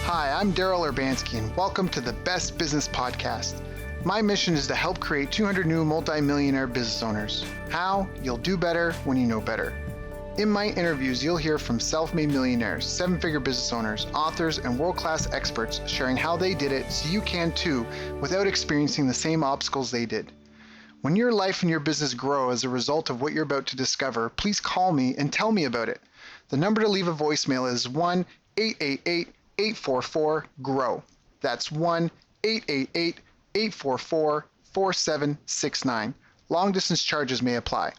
Hi, I'm Daryl Urbanski, and welcome to the Best Business Podcast. My mission is to help create 200 new multi-millionaire business owners. How? You'll do better when you know better. In my interviews, you'll hear from self-made millionaires, seven-figure business owners, authors, and world-class experts sharing how they did it so you can too, without experiencing the same obstacles they did. When your life and your business grow as a result of what you're about to discover, please call me and tell me about it. The number to leave a voicemail is 1-888-844-GROW. That's 1-888-844-4769. Long distance charges may apply.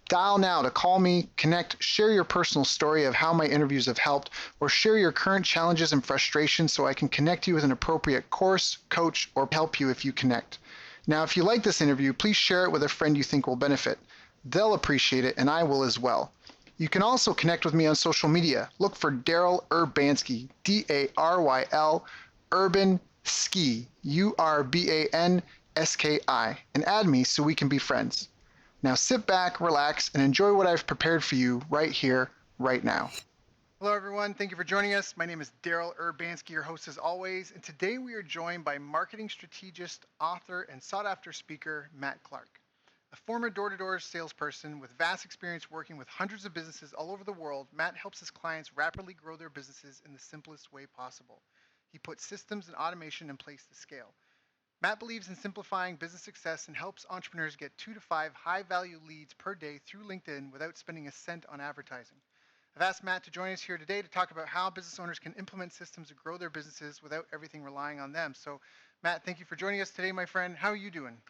Dial now to call me, connect, share your personal story of how my interviews have helped, or share your current challenges and frustrations so I can connect you with an appropriate course, coach, or help you if you connect. Now, if you like this interview, please share it with a friend you think will benefit. They'll appreciate it, and I will as well. You can also connect with me on social media. Look for Daryl Urbanski, D-A-R-Y-L, Urban Ski, U-R-B-A-N-S-K-I, and add me so we can be friends. Now sit back, relax, and enjoy what I've prepared for you right here, right now. Hello, everyone. Thank you for joining us. My name is Daryl Urbanski, your host as always, and today we are joined by marketing strategist, author, and sought-after speaker, Matt Clark. A former door-to-door salesperson with vast experience working with hundreds of businesses all over the world, Matt helps his clients rapidly grow their businesses in the simplest way possible. He puts systems and automation in place to scale. Matt believes in simplifying business success and helps entrepreneurs get 2 to 5 high-value leads per day through LinkedIn without spending a cent on advertising. I've asked Matt to join us here today to talk about how business owners can implement systems to grow their businesses without everything relying on them. So, Matt, thank you for joining us today, my friend. How are you doing?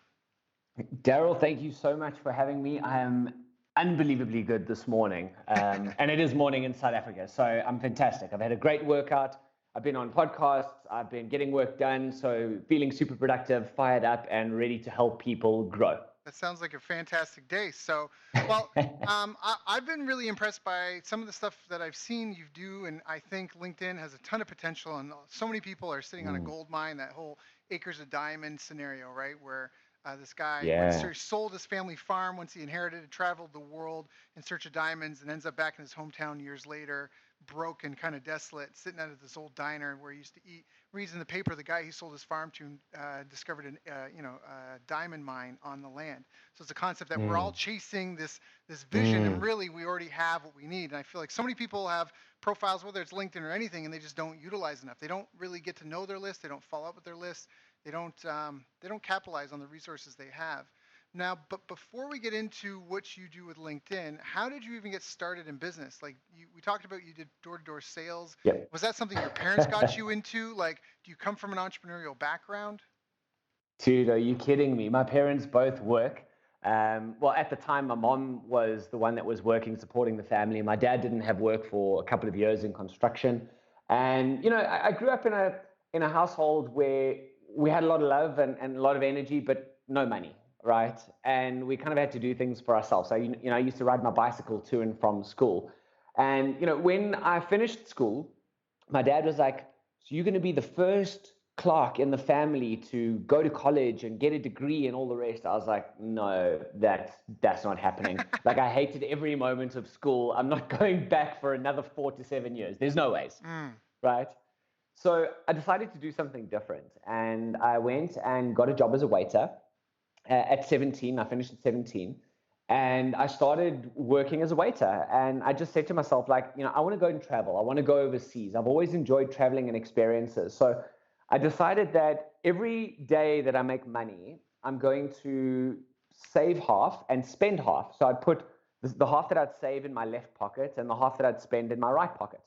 Daryl, thank you so much for having me. I am unbelievably good this morning, and it is morning in South Africa, so I'm fantastic. I've had a great workout. I've been on podcasts. I've been getting work done, so feeling super productive, fired up, and ready to help people grow. That sounds like a fantastic day. So, well, I've been really impressed by some of the stuff that I've seen you do, and I think LinkedIn has a ton of potential, and so many people are sitting on a gold mine, that whole acres of diamond scenario, right, where this guy sold his family farm once he inherited it, traveled the world in search of diamonds, and ends up back in his hometown years later, broke and kind of desolate, sitting out at this old diner where he used to eat. Reads in the paper the guy he sold his farm to discovered a diamond mine on the land. So it's a concept that we're all chasing this vision, and really we already have what we need. And I feel like so many people have profiles, whether it's LinkedIn or anything, and they just don't utilize enough. They don't really get to know their list. They don't follow up with their list. They don't capitalize on the resources they have. Now, but before we get into what you do with LinkedIn, how did you even get started in business? Like we talked about, you did door-to-door sales. Yep. Was that something your parents got you into? Like, do you come from an entrepreneurial background? Dude, are you kidding me? My parents both work. Well, at the time, my mom was the one that was working, supporting the family. My dad didn't have work for a couple of years in construction. And, I grew up in a household where we had a lot of love and a lot of energy, but no money, right? And we kind of had to do things for ourselves. So, I used to ride my bicycle to and from school. And, when I finished school, my dad was like, so you're going to be the first clerk in the family to go to college and get a degree and all the rest. I was like, no, that's not happening. Like, I hated every moment of school. I'm not going back for another 4 to 7 years. There's no ways, right? So I decided to do something different, and I went and got a job as a waiter at 17. I finished at 17, and I started working as a waiter. And I just said to myself, like, I want to go and travel. I want to go overseas. I've always enjoyed traveling and experiences. So I decided that every day that I make money, I'm going to save half and spend half. So I'd put the half that I'd save in my left pocket and the half that I'd spend in my right pocket.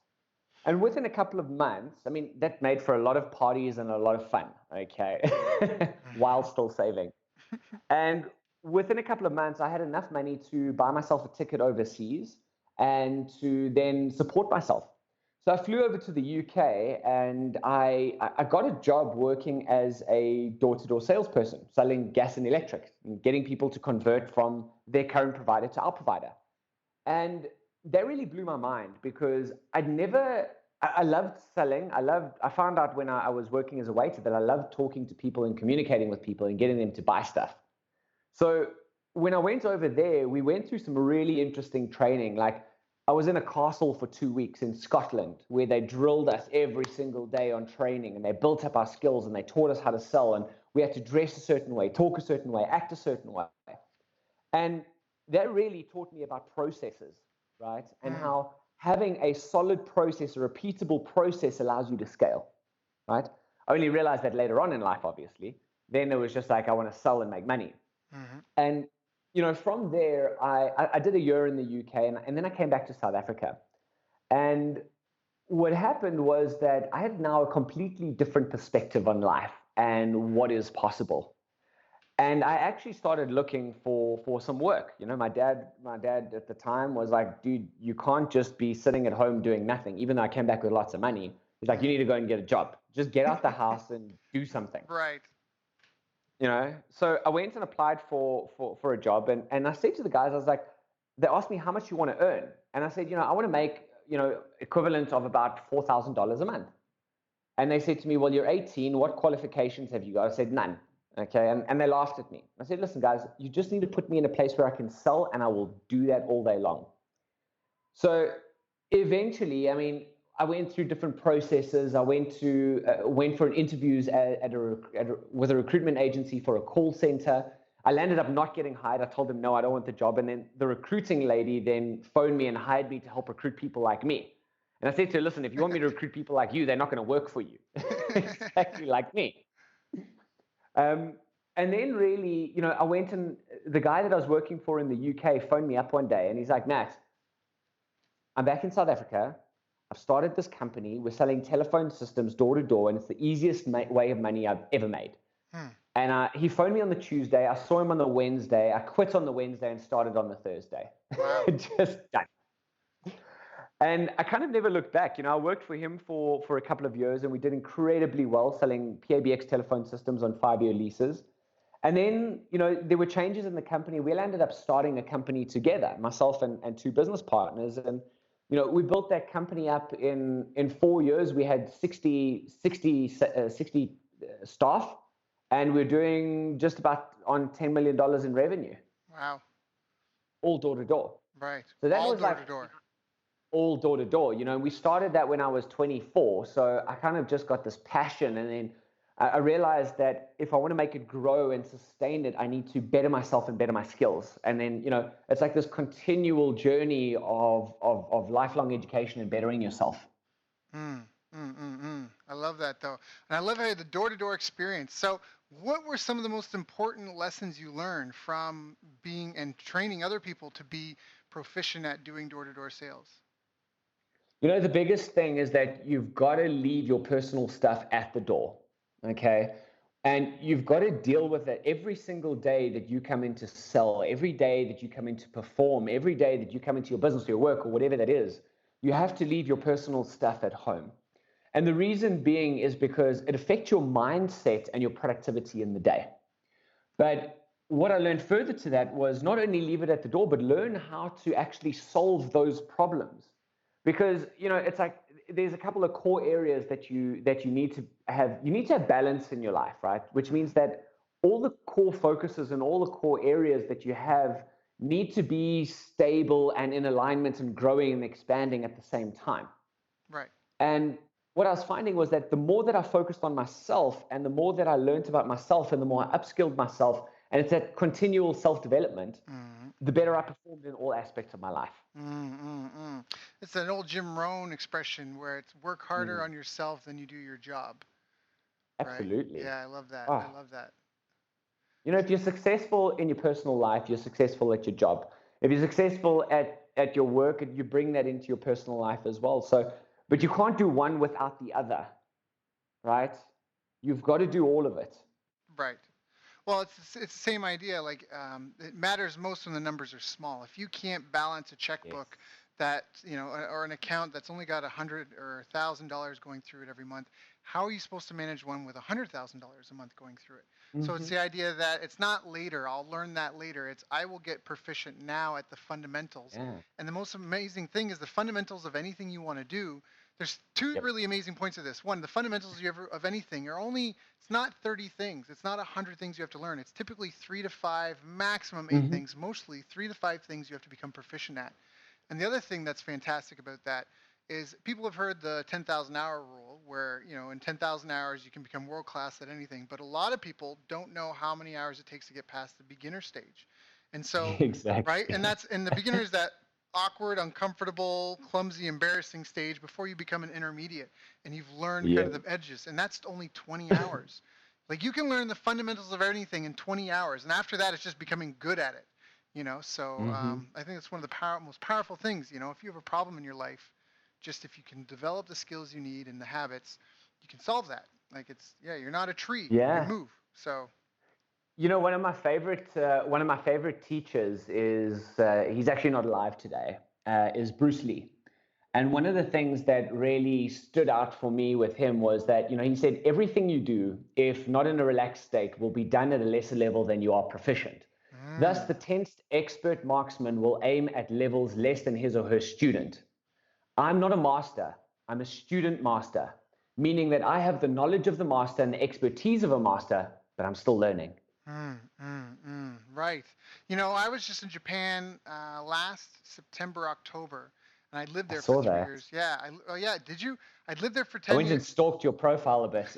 And within a couple of months, that made for a lot of parties and a lot of fun, okay, while still saving. And within a couple of months, I had enough money to buy myself a ticket overseas and to then support myself. So I flew over to the UK, and I got a job working as a door-to-door salesperson, selling gas and electric, and getting people to convert from their current provider to our provider. And that really blew my mind, because I loved selling. I found out when I was working as a waiter that I loved talking to people and communicating with people and getting them to buy stuff. So when I went over there, we went through some really interesting training. Like, I was in a castle for 2 weeks in Scotland where they drilled us every single day on training, and they built up our skills, and they taught us how to sell, and we had to dress a certain way, talk a certain way, act a certain way. And that really taught me about processes, right? And how having a solid process, a repeatable process, allows you to scale, right? I only realized that later on in life, obviously. Then it was just like, I want to sell and make money. And from there, I did a year in the UK, and then I came back to South Africa. And what happened was that I had now a completely different perspective on life and what is possible. And I actually started looking for some work. My dad at the time was like, dude, you can't just be sitting at home doing nothing. Even though I came back with lots of money, he's like, you need to go and get a job. Just get out the house and do something. Right. So I went and applied for a job, and I said to the guys, I was like, they asked me how much you want to earn. And I said, I want to make, equivalent of about $4,000 a month. And they said to me, well, you're 18. What qualifications have you got? I said, none. Okay. And they laughed at me. I said, listen, guys, you just need to put me in a place where I can sell, and I will do that all day long. So eventually, I went through different processes. I went for an interviews with a recruitment agency for a call center. I landed up not getting hired. I told them, no, I don't want the job. And then the recruiting lady then phoned me and hired me to help recruit people like me. And I said to her, listen, if you want me to recruit people like you, they're not going to work for you. Exactly like me. And then really, I went, and the guy that I was working for in the UK phoned me up one day, and he's like, Nat, I'm back in South Africa. I've started this company. We're selling telephone systems door to door, and it's the easiest way of money I've ever made. And he phoned me on the Tuesday. I saw him on the Wednesday. I quit on the Wednesday and started on the Thursday. Wow. Just done. And I kind of never looked back. I worked for him for a couple of years, and we did incredibly well selling PABX telephone systems on 5-year leases. And then, there were changes in the company. We ended up starting a company together, myself and two business partners. And, we built that company up in 4 years. We had 60 staff, and we're doing just about on $10 million in revenue. Wow. All door to door. Right. So that all was door like to door. all door to door. We started that when I was 24. So I kind of just got this passion. And then I realized that if I want to make it grow and sustain it, I need to better myself and better my skills. And then, it's like this continual journey of lifelong education and bettering yourself. I love that, though. And I love how the door-to-door experience. So what were some of the most important lessons you learned from being and training other people to be proficient at doing door-to-door sales? The biggest thing is that you've got to leave your personal stuff at the door. Okay. And you've got to deal with it every single day that you come in to sell, every day that you come in to perform, every day that you come into your business or your work or whatever that is. You have to leave your personal stuff at home. And the reason being is because it affects your mindset and your productivity in the day. But what I learned further to that was not only leave it at the door, but learn how to actually solve those problems. Because, it's like there's a couple of core areas that you need to have. You need to have balance in your life, right? Which means that all the core focuses and all the core areas that you have need to be stable and in alignment and growing and expanding at the same time. Right. And what I was finding was that the more that I focused on myself and the more that I learned about myself and the more I upskilled myself, and it's that continual self-development, the better I performed in all aspects of my life. It's an old Jim Rohn expression where it's work harder on yourself than you do your job. Absolutely. Right? Yeah, I love that. Oh. I love that. If you're successful in your personal life, you're successful at your job. If you're successful at your work, you bring that into your personal life as well. So, but you can't do one without the other, right? You've got to do all of it. Right. Well, it's the same idea. Like it matters most when the numbers are small. If you can't balance a checkbook that or an account that's only got $100 or $1,000 going through it every month, how are you supposed to manage one with $100,000 a month going through it? So it's the idea that it's not later. I'll learn that later. It's I will get proficient now at the fundamentals. Yeah. And the most amazing thing is the fundamentals of anything you want to do. There's two really amazing points of this. One, the fundamentals of anything are only, it's not 30 things. It's not 100 things you have to learn. It's typically 3 to 5, maximum 8 things, mostly 3 to 5 things you have to become proficient at. And the other thing that's fantastic about that is people have heard the 10,000 hour rule where, in 10,000 hours you can become world class at anything, but a lot of people don't know how many hours it takes to get past the beginner stage. And so, right? And Exactly. the beginner is that awkward, uncomfortable, clumsy, embarrassing stage before you become an intermediate and you've learned kind of Yep. the edges. And that's only 20 hours. Like you can learn the fundamentals of anything in 20 hours. And after that, it's just becoming good at it. So Hmm. I think it's one of the most powerful things. If you have a problem in your life, just if you can develop the skills you need and the habits, you can solve that. Like yeah, you're not a tree. You can Yeah. move. So One of my favorite teachers is he's actually not alive today. Is Bruce Lee. And one of the things that really stood out for me with him was that, he said everything you do, if not in a relaxed state, will be done at a lesser level than you are proficient. Thus, mm, the tenth expert marksman will aim at levels less than his or her student. I'm not a master, I'm a student master, meaning that I have the knowledge of the master and the expertise of a master, but I'm still learning. right. I was just in Japan last September, October, and I lived I there for saw 3 years. that. Yeah. Oh, yeah. Did you? I lived there for I 10 went and years. stalked your profile a bit.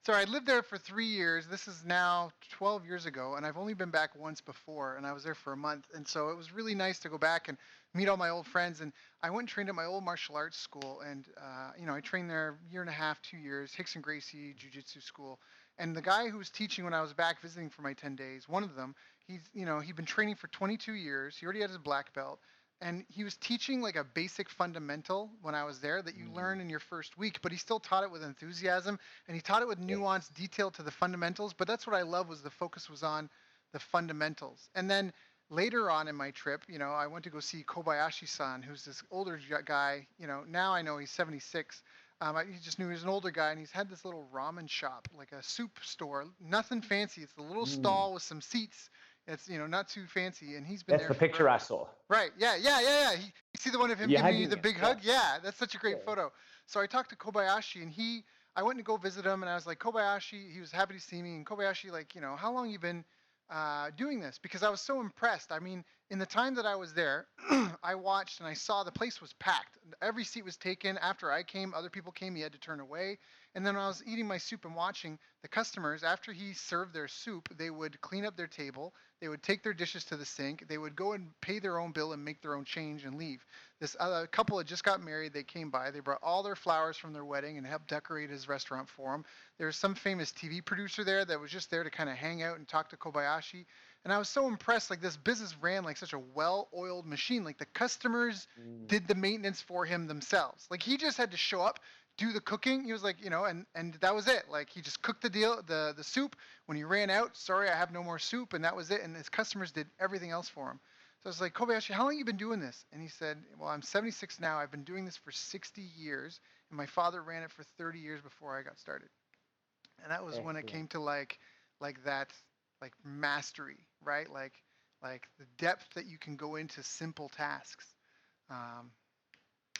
So I lived there for 3 years. This is now 12 years ago, and I've only been back once before, and I was there for a month. And so it was really nice to go back and meet all my old friends. And I went and trained at my old martial arts school, and I trained there a year and a half, 2 years, Hickson Gracie Jiu-Jitsu school. And the guy who was teaching when I was back visiting for my 10 days, one of them, he'd been training for 22 years. He already had his black belt and he was teaching like a basic fundamental when I was there that you learn in your first week, but he still taught it with enthusiasm and he taught it with Yes. nuance, detail to the fundamentals. But that's what I love was the focus was on the fundamentals. And then later on in my trip, I went to go see Kobayashi-san, who's this older guy. Now I know he's 76. He just knew he was an older guy, and he's had this little ramen shop, like a soup store. Nothing fancy. It's a little Mm. stall with some seats. It's not too fancy, and he's been That's there the picture forever. I saw. Right. Yeah. Yeah. Yeah. Yeah. You see the one of him You're giving you hugging the him. big Yeah. hug? Yeah. That's such a Yeah. great photo. So I talked to Kobayashi, and I went to go visit him, and I was like, Kobayashi, he was happy to see me, and Kobayashi, like, how long you been doing this? Because I was so impressed. I mean, in the time that I was there, I watched and I saw the place was packed. Every seat was taken. After I came, other people came. He had to turn away. And then when I was eating my soup and watching the customers, after he served their soup, they would clean up their table. They would take their dishes to the sink. They would go and pay their own bill and make their own change and leave. This other couple had just got married. They came by. They brought all their flowers from their wedding and helped decorate his restaurant for him. There was some famous TV producer there that was just there to kind of hang out and talk to Kobayashi. And I was so impressed. Like this business ran like such a well-oiled machine. Like the customers Mm. did the maintenance for him themselves. Like he just had to show up, do the cooking. He was like, and that was it. Like he just cooked the soup. When he ran out, sorry, I have no more soup, and that was it. And his customers did everything else for him. So I was like, Kobayashi, how long have you been doing this? And he said, well, I'm 76 now. I've been doing this for 60 years, and my father ran it for 30 years before I got started. And that was when it Excellent. came to like that like mastery, right? Like the depth that you can go into simple tasks. Um,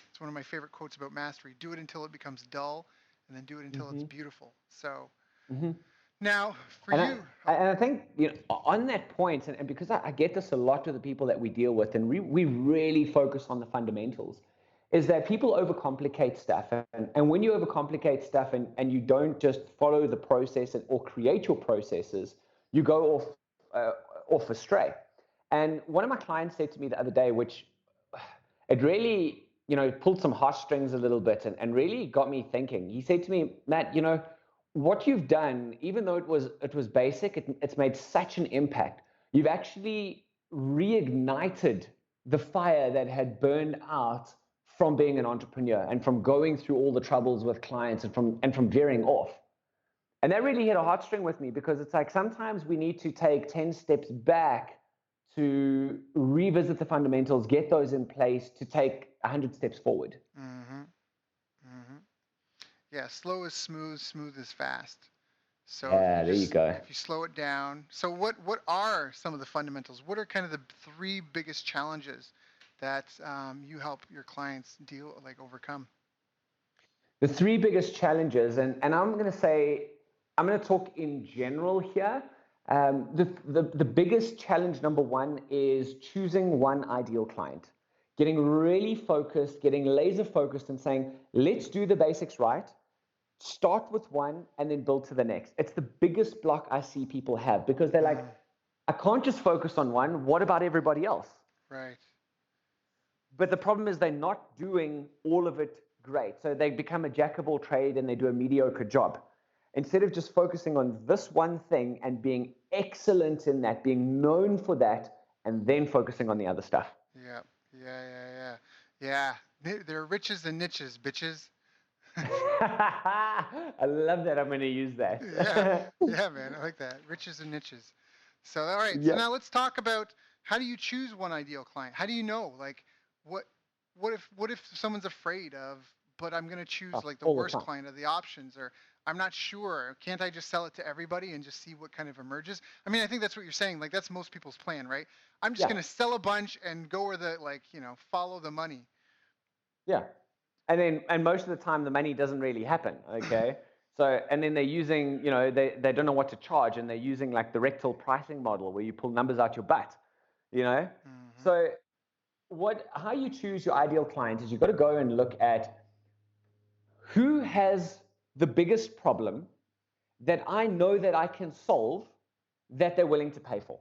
it's one of my favorite quotes about mastery. Do it until it becomes dull, and then do it until it's Hmm. beautiful. So Hmm. now for And I, you, oh, and I think, on that point, and because I get this a lot with the people that we deal with, and we really focus on the fundamentals, is that people overcomplicate stuff. And when you overcomplicate stuff and you don't just follow the process or create your processes, you go uh, off astray. And one of my clients said to me the other day, which it really, pulled some heartstrings a little bit and really got me thinking. He said to me, Matt, what you've done, even though it was basic, it's made such an impact. You've actually reignited the fire that had burned out from being an entrepreneur and from going through all the troubles with clients and from veering off. And that really hit a heartstring with me because it's like sometimes we need to take 10 steps back to revisit the fundamentals, get those in place to take 100 steps forward. mm-hmm, mm-hmm. Yeah, slow is smooth, smooth is fast. So Yeah, there you go. if you slow it down, so what are some of the fundamentals? What are kind of the three biggest challenges that you help your clients overcome? The three biggest challenges, and I'm going to say, I'm going to talk in general here, The biggest challenge, number one, is choosing one ideal client, getting really focused, getting laser focused and saying, let's do the basics right, start with one and then build to the next. It's the biggest block I see people have because they're like, I can't just focus on one. What about everybody else? Right. But the problem is they're not doing all of it great. So they become a jack of all trade and they do a mediocre job. Instead of just focusing on this one thing and being excellent in that, being known for that, and then focusing on the other stuff. Yeah. Yeah. There are riches and niches, bitches. I love that. I'm going to use that. Yeah, man. I like that. Riches and niches. So, all right. So Yeah. now let's talk about how do you choose one ideal client? How do you know, like, what, what if someone's afraid of, but I'm going to choose like the All the worst time. client of the options, or I'm not sure. Can't I just sell it to everybody and just see what kind of emerges? I mean, I think that's what you're saying. Like, that's most people's plan, right? I'm just Yeah. going to sell a bunch and go where the, like, follow the money. Yeah. And most of the time the money doesn't really happen. Okay. So, and then they're using, they don't know what to charge and they're using like the rectal pricing model where you pull numbers out your butt, Mm-hmm. So how you choose your ideal client is you've got to go and look at who has the biggest problem that I know that I can solve that they're willing to pay for.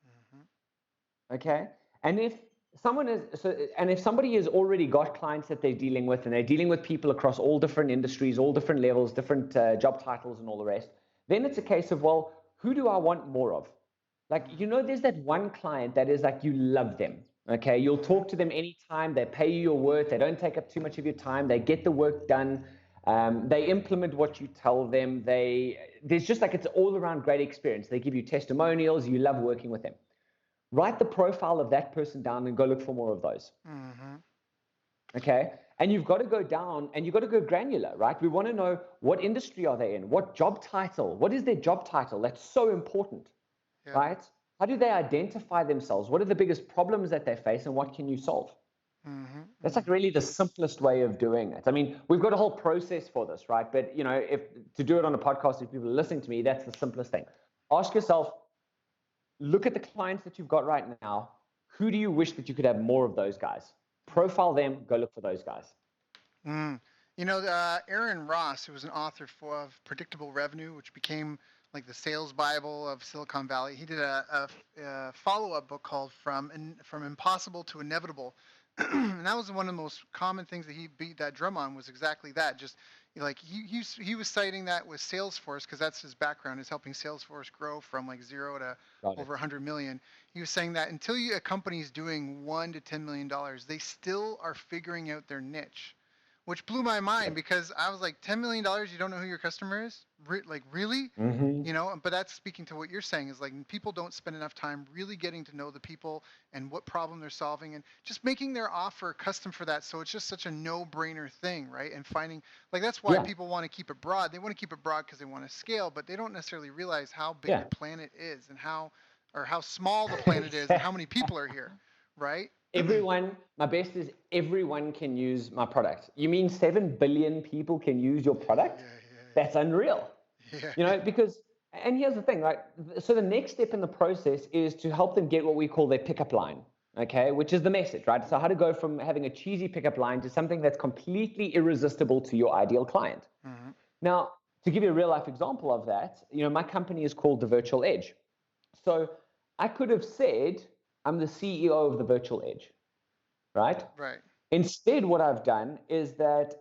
Mm-hmm. Okay. And if somebody has already got clients that they're dealing with and they're dealing with people across all different industries, all different levels, different job titles and all the rest, then it's a case of, well, who do I want more of? Like, there's that one client that is like, you love them. Okay. You'll talk to them anytime. They pay you your worth. They don't take up too much of your time. They get the work done. They implement what you tell them. There's just like, it's all around great experience. They give you testimonials. You love working with them. Write the profile of that person down and go look for more of those. Mm-hmm. Okay. And you've got to go down and you've got to go granular, right? We want to know what industry are they in? What job title? What is their job title? That's so important, Yeah. right? How do they identify themselves? What are the biggest problems that they face and what can you solve? Mm-hmm. That's like really the simplest way of doing it. I mean, we've got a whole process for this, right? But if to do it on a podcast, if people are listening to me, that's the simplest thing. Ask yourself, look at the clients that you've got right now. Who do you wish that you could have more of those guys? Profile them, go look for those guys. Aaron Ross, who was an author of Predictable Revenue, which became like the sales Bible of Silicon Valley, he did a follow-up book called From Impossible to Inevitable. And that was one of the most common things that he beat that drum on, was exactly that. Just like he was citing that with Salesforce, because that's his background, is helping Salesforce grow from like 0 to over 100 million. He was saying that until a company is doing $1 to $10 million, they still are figuring out their niche, which blew my mind, because I was like, $10 million, you don't know who your customer is? Like, really? Mm-hmm. But that's speaking to what you're saying, is like, people don't spend enough time really getting to know the people and what problem they're solving, and just making their offer custom for that. So it's just such a no-brainer thing, right? And finding, like, that's why people want to keep it broad. They want to keep it broad because they want to scale, but they don't necessarily realize how big the planet is, and how small the planet is, and how many people are here, right? My best is everyone can use my product. You mean 7 billion people can use your product? That's unreal. Because, and here's the thing, right? So the next step in the process is to help them get what we call their pickup line, okay? Which is the message, right? So how to go from having a cheesy pickup line to something that's completely irresistible to your ideal client. Mm-hmm. Now, to give you a real life example of that, my company is called The Virtual Edge. So I could have said, I'm the CEO of The Virtual Edge, right? Right. Instead, what I've done is that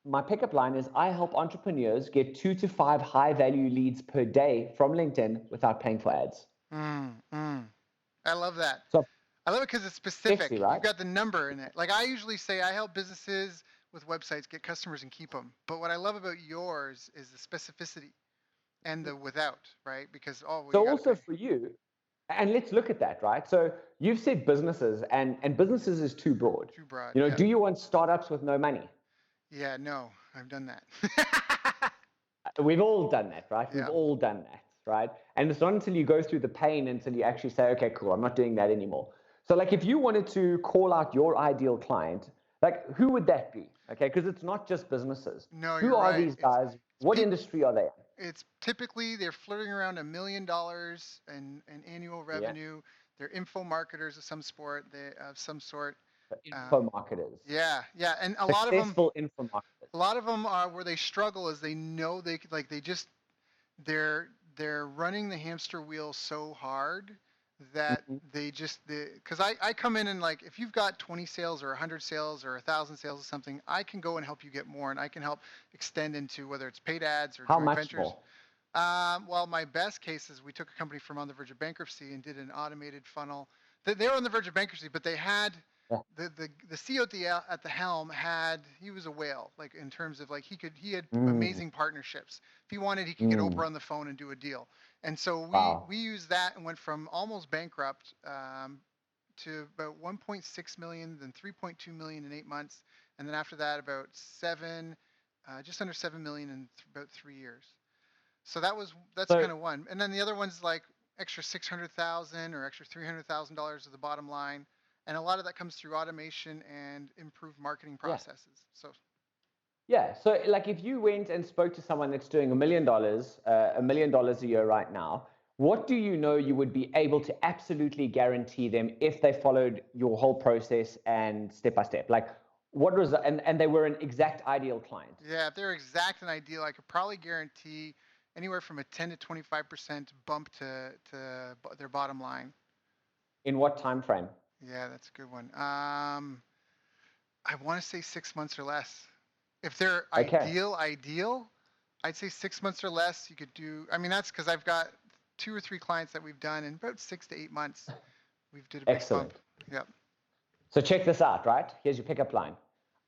my pickup line is I help entrepreneurs get 2 to 5 high value leads per day from LinkedIn without paying for ads. I love that. So I love it because it's specific. sexy, right? You've got the number in it. Like, I usually say I help businesses with websites get customers and keep them. But what I love about yours is the specificity and the without, right? Because, so also for you, and let's look at that, right? So you've said businesses, and businesses is too broad. Too broad. Do you want startups with no money? Yeah, no, I've done that. We've all done that, right? Yeah. We've all done that, right? And it's not until you go through the pain until you actually say, okay, cool, I'm not doing that anymore. So like, if you wanted to call out your ideal client, like, who would that be? Okay, because it's not just businesses. No, who you're are right. these guys? What industry are they in? It's typically they're flirting around $1 million in annual Yeah. revenue. They're info marketers of some sport, they of some sort. So info Um, marketers, yeah, yeah, and successful info marketers. a lot of them are where they struggle is they know they just they're running the hamster wheel so hard that Mhm. they just because I come in and like if you've got 20 sales or 100 sales or 1,000 sales or something, I can go and help you get more, and I can help extend into whether it's paid ads or How joint much ventures. more? Well, my best case is we took a company from on the verge of bankruptcy and did an automated funnel. They were on the verge of bankruptcy, but they had Yeah. the CEO at the helm had he was a whale like in terms of like he had Mm, amazing partnerships. If he wanted, he could get mm. Oprah on the phone and do a deal. And so Wow. we used that and went from almost bankrupt to about 1.6 million, then 3.2 million in 8 months, and then after that about just under 7 million in about 3 years. So that's So kind of one. And then the other one's like extra 600,000 or extra $300,000 of the bottom line. And a lot of that comes through automation and improved marketing yeah. processes. So Yeah. So like if you went and spoke to someone that's doing $1 million a year right now, what do you know you would be able to absolutely guarantee them if they followed your whole process and step by step? Like what was and they were an exact ideal client. yeah, if they're exact and ideal, I could probably guarantee anywhere from a 10 to 25% bump to their bottom line. In what time frame? Yeah, that's a good one. I want to say 6 months or less. If they're Okay. ideal, I'd say 6 months or less. You could do. I mean, that's because I've got 2 or 3 clients that we've done in about 6 to 8 months. We've did a big bump. Excellent. Yep. So check this out, right? Here's your pickup line.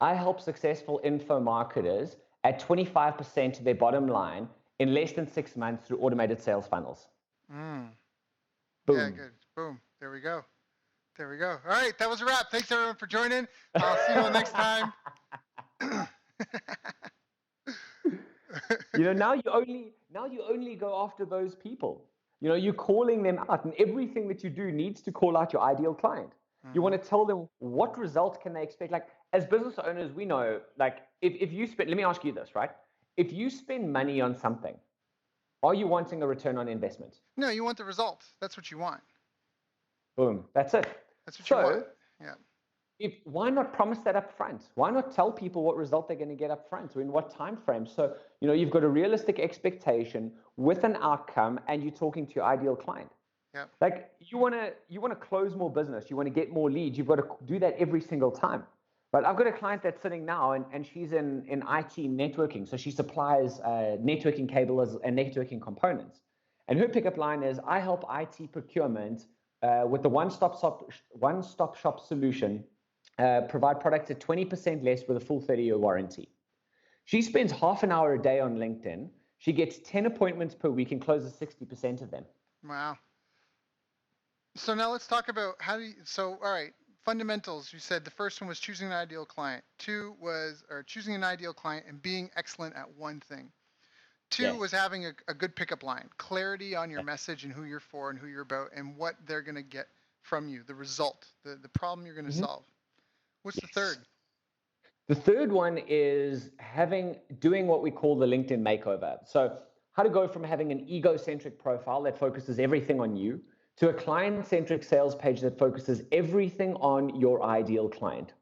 I help successful info marketers at 25% of their bottom line in less than 6 months through automated sales funnels. Mm. Yeah. Boom. Good. Boom. There we go. There we go. All right. That was a wrap. Thanks everyone for joining. I'll see you all next time. Now you only go after those people. You're calling them out, and everything that you do needs to call out your ideal client. You want hmm to tell them what results can they expect. Like as business owners, we know, like if you spend, let me ask you this, right? If you spend money on something, are you wanting a return on investment? No, you want the result. That's what you want. Boom, that's it. That's what you want. So Yeah. why not promise that up front? Why not tell people what result they're going to get up front or in what time frame? So you've got a realistic expectation with an outcome, and you're talking to your ideal client. Yep. Like you want to close more business, you want to get more leads. You've got to do that every single time. But I've got a client that's sitting now, and she's in IT networking, so she supplies networking cables and networking components. And her pickup line is, I help IT procurement with the one-stop shop solution, provide products at 20% less with a full 30-year warranty. She spends half an hour a day on LinkedIn. She gets 10 appointments per week and closes 60% of them. Wow. So now let's talk about all right, fundamentals. You said the first one was choosing an ideal client. Two was, or choosing an ideal client and being excellent at one thing. Two Yes. was having a good pickup line, clarity on your message and who you're for and who you're about and what they're going to get from you, the result, the problem you're going to Mm-hmm. solve. What's the Yes. third? The third one is doing what we call the LinkedIn makeover. So how to go from having an egocentric profile that focuses everything on you to a client-centric sales page that focuses everything on your ideal client.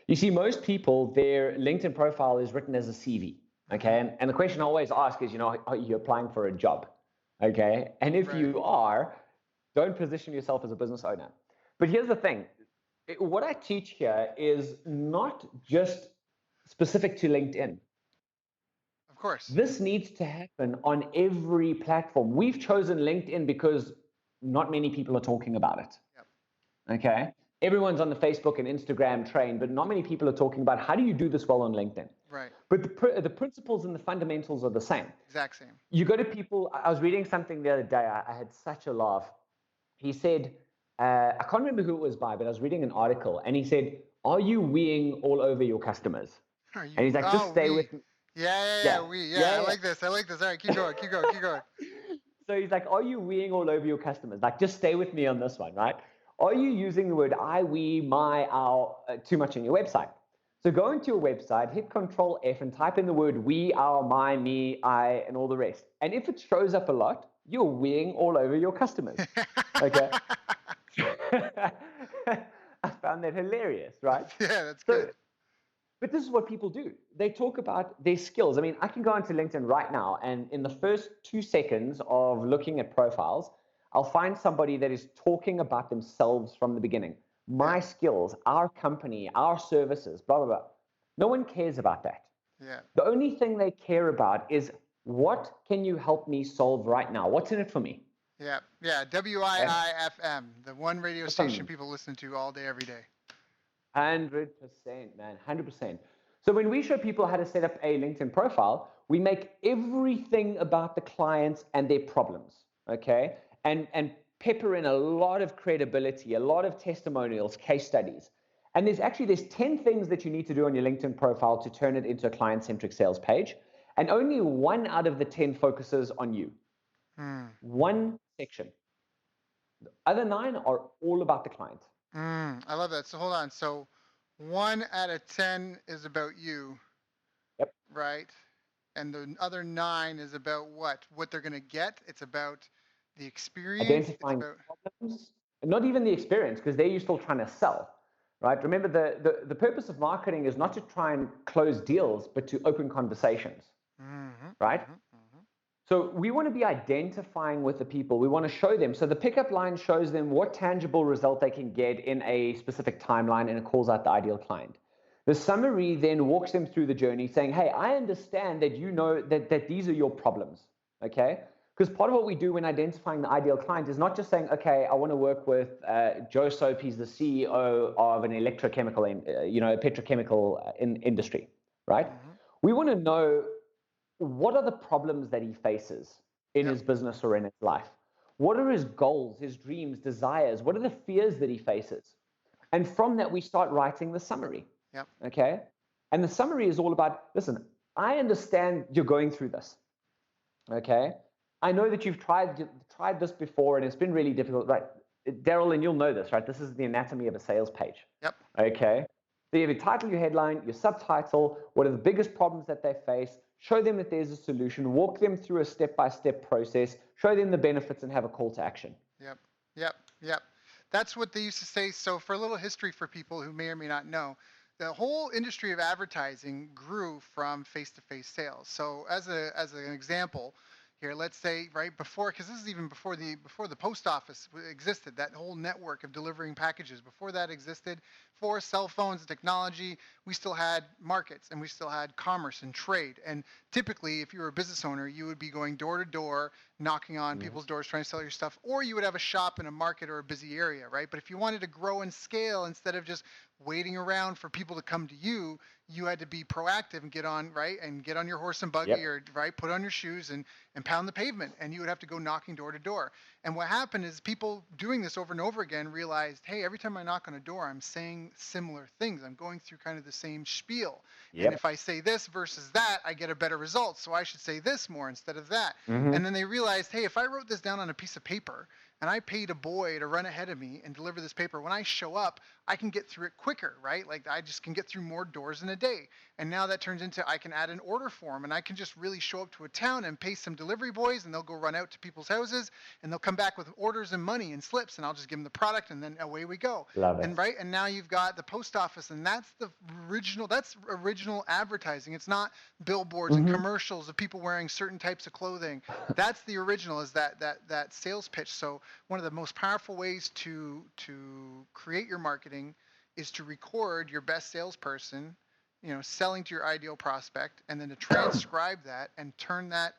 You see, most people, their LinkedIn profile is written as a CV. Mm-hmm. Okay. And the question I always ask is, are you applying for a job? Okay. And if Right. you are, don't position yourself as a business owner. But here's the thing. What I teach here is not just specific to LinkedIn. Of course. This needs to happen on every platform. We've chosen LinkedIn because not many people are talking about it. Yep. Okay. Everyone's on the Facebook and Instagram train, but not many people are talking about how do you do this well on LinkedIn. Right. But the principles and the fundamentals are the same. Exact same. You go to people. I was reading something the other day. I had such a laugh. He said, I can't remember who it was by, but I was reading an article, and he said, "Are you weeing all over your customers?" Are And you? he's like, "Just Oh, stay with me." yeah, Yeah, we. Yeah, I yeah, like this. I like this. All right, keep going. Keep going. Keep going. So he's like, "Are you weeing all over your customers? Like, just stay with me on this one, right? Are you using the word I, we, my, our too much in your website?" So go into your website, hit Control F, and type in the word we, our, my, me, I, and all the rest. And if it shows up a lot, you're weeing all over your customers. Okay. I found that hilarious, right? Yeah, that's So, good. but this is what people do. They talk about their skills. I mean, I can go onto LinkedIn right now, and in the first 2 seconds of looking at profiles, I'll find somebody that is talking about themselves from the beginning. Yeah, My skills, our company, our services, blah, blah, blah. No one cares about that. yeah, The only thing they care about is what can you help me solve right now? What's in it for me? yeah, yeah. Okay? WIIFM, the one radio station Awesome. people listen to all day, every day. 100%, man, 100%. So when we show people how to set up a LinkedIn profile, we make everything about the clients and their problems, okay? And pepper in a lot of credibility, a lot of testimonials, case studies. And there's 10 things that you need to do on your LinkedIn profile to turn it into a client-centric sales page. And only one out of the 10 focuses on you. One section. The other nine are all about the client. I love that. So hold on. So 1 out of 10 is about you, Yep. right? And the other 9 is about what? What they're gonna get. It's about the experience. It's Identifying about problems, and not even the experience, because they're still trying to sell, right? Remember, the purpose of marketing is not to try and close deals, but to open conversations, mm-hmm, right? mm-hmm, mm-hmm. So we want to be identifying with the people. We want to show them. So the pickup line shows them what tangible result they can get in a specific timeline, and it calls out the ideal client. The summary then walks them through the journey saying, hey, I understand that you know that these are your problems, okay? Because part of what we do when identifying the ideal client is not just saying, okay, I want to work with Joe Soap, he's the CEO of an electrochemical, petrochemical industry, right? Mm-hmm. We want to know what are the problems that he faces in Yep. his business or in his life? What are his goals, his dreams, desires? What are the fears that he faces? And from that, we start writing the summary. Yep. Okay. And the summary is all about, listen, I understand you're going through this. Okay. I know that you've tried this before and it's been really difficult, right? Daryl, and you'll know this, right? This is the anatomy of a sales page. Yep. Okay. So you have your title, your headline, your subtitle, what are the biggest problems that they face, show them that there's a solution, walk them through a step-by-step process, show them the benefits, and have a call to action. Yep. Yep. Yep. That's what they used to say. So for a little history for people who may or may not know, the whole industry of advertising grew from face-to-face sales. So as an example, here, let's say right before, because this is even before the post office existed, that whole network of delivering packages. Before that existed, for cell phones and technology, we still had markets and we still had commerce and trade. And typically, if you were a business owner, you would be going door to door, knocking on people's doors, trying to sell your stuff, or you would have a shop in a market or a busy area, right? But if you wanted to grow and scale, instead of just waiting around for people to come to you, you had to be proactive and get on, right, and get on your horse and buggy, Yep. or right, put on your shoes and pound the pavement, and you would have to go knocking door to door. And what happened is people doing this over and over again realized, hey, every time I knock on a door, I'm saying similar things. I'm going through kind of the same spiel. And Yep. if I say this versus that, I get a better result. So I should say this more instead of that. Mm-hmm. And then they realized, hey, if I wrote this down on a piece of paper and I paid a boy to run ahead of me and deliver this paper, when I show up, I can get through it quicker, right? Like I just can get through more doors in a day. And now that turns into I can add an order form, and I can just really show up to a town and pay some delivery boys, and they'll go run out to people's houses, and they'll come back with orders and money and slips, and I'll just give them the product, and then away we go. Love And it. right, and now you've got the post office, and that's original advertising. It's not billboards and Mm-hmm. commercials of people wearing certain types of clothing. That's the original, is that sales pitch. So one of the most powerful ways to create your marketing is to record your best salesperson, selling to your ideal prospect, and then to transcribe that and turn that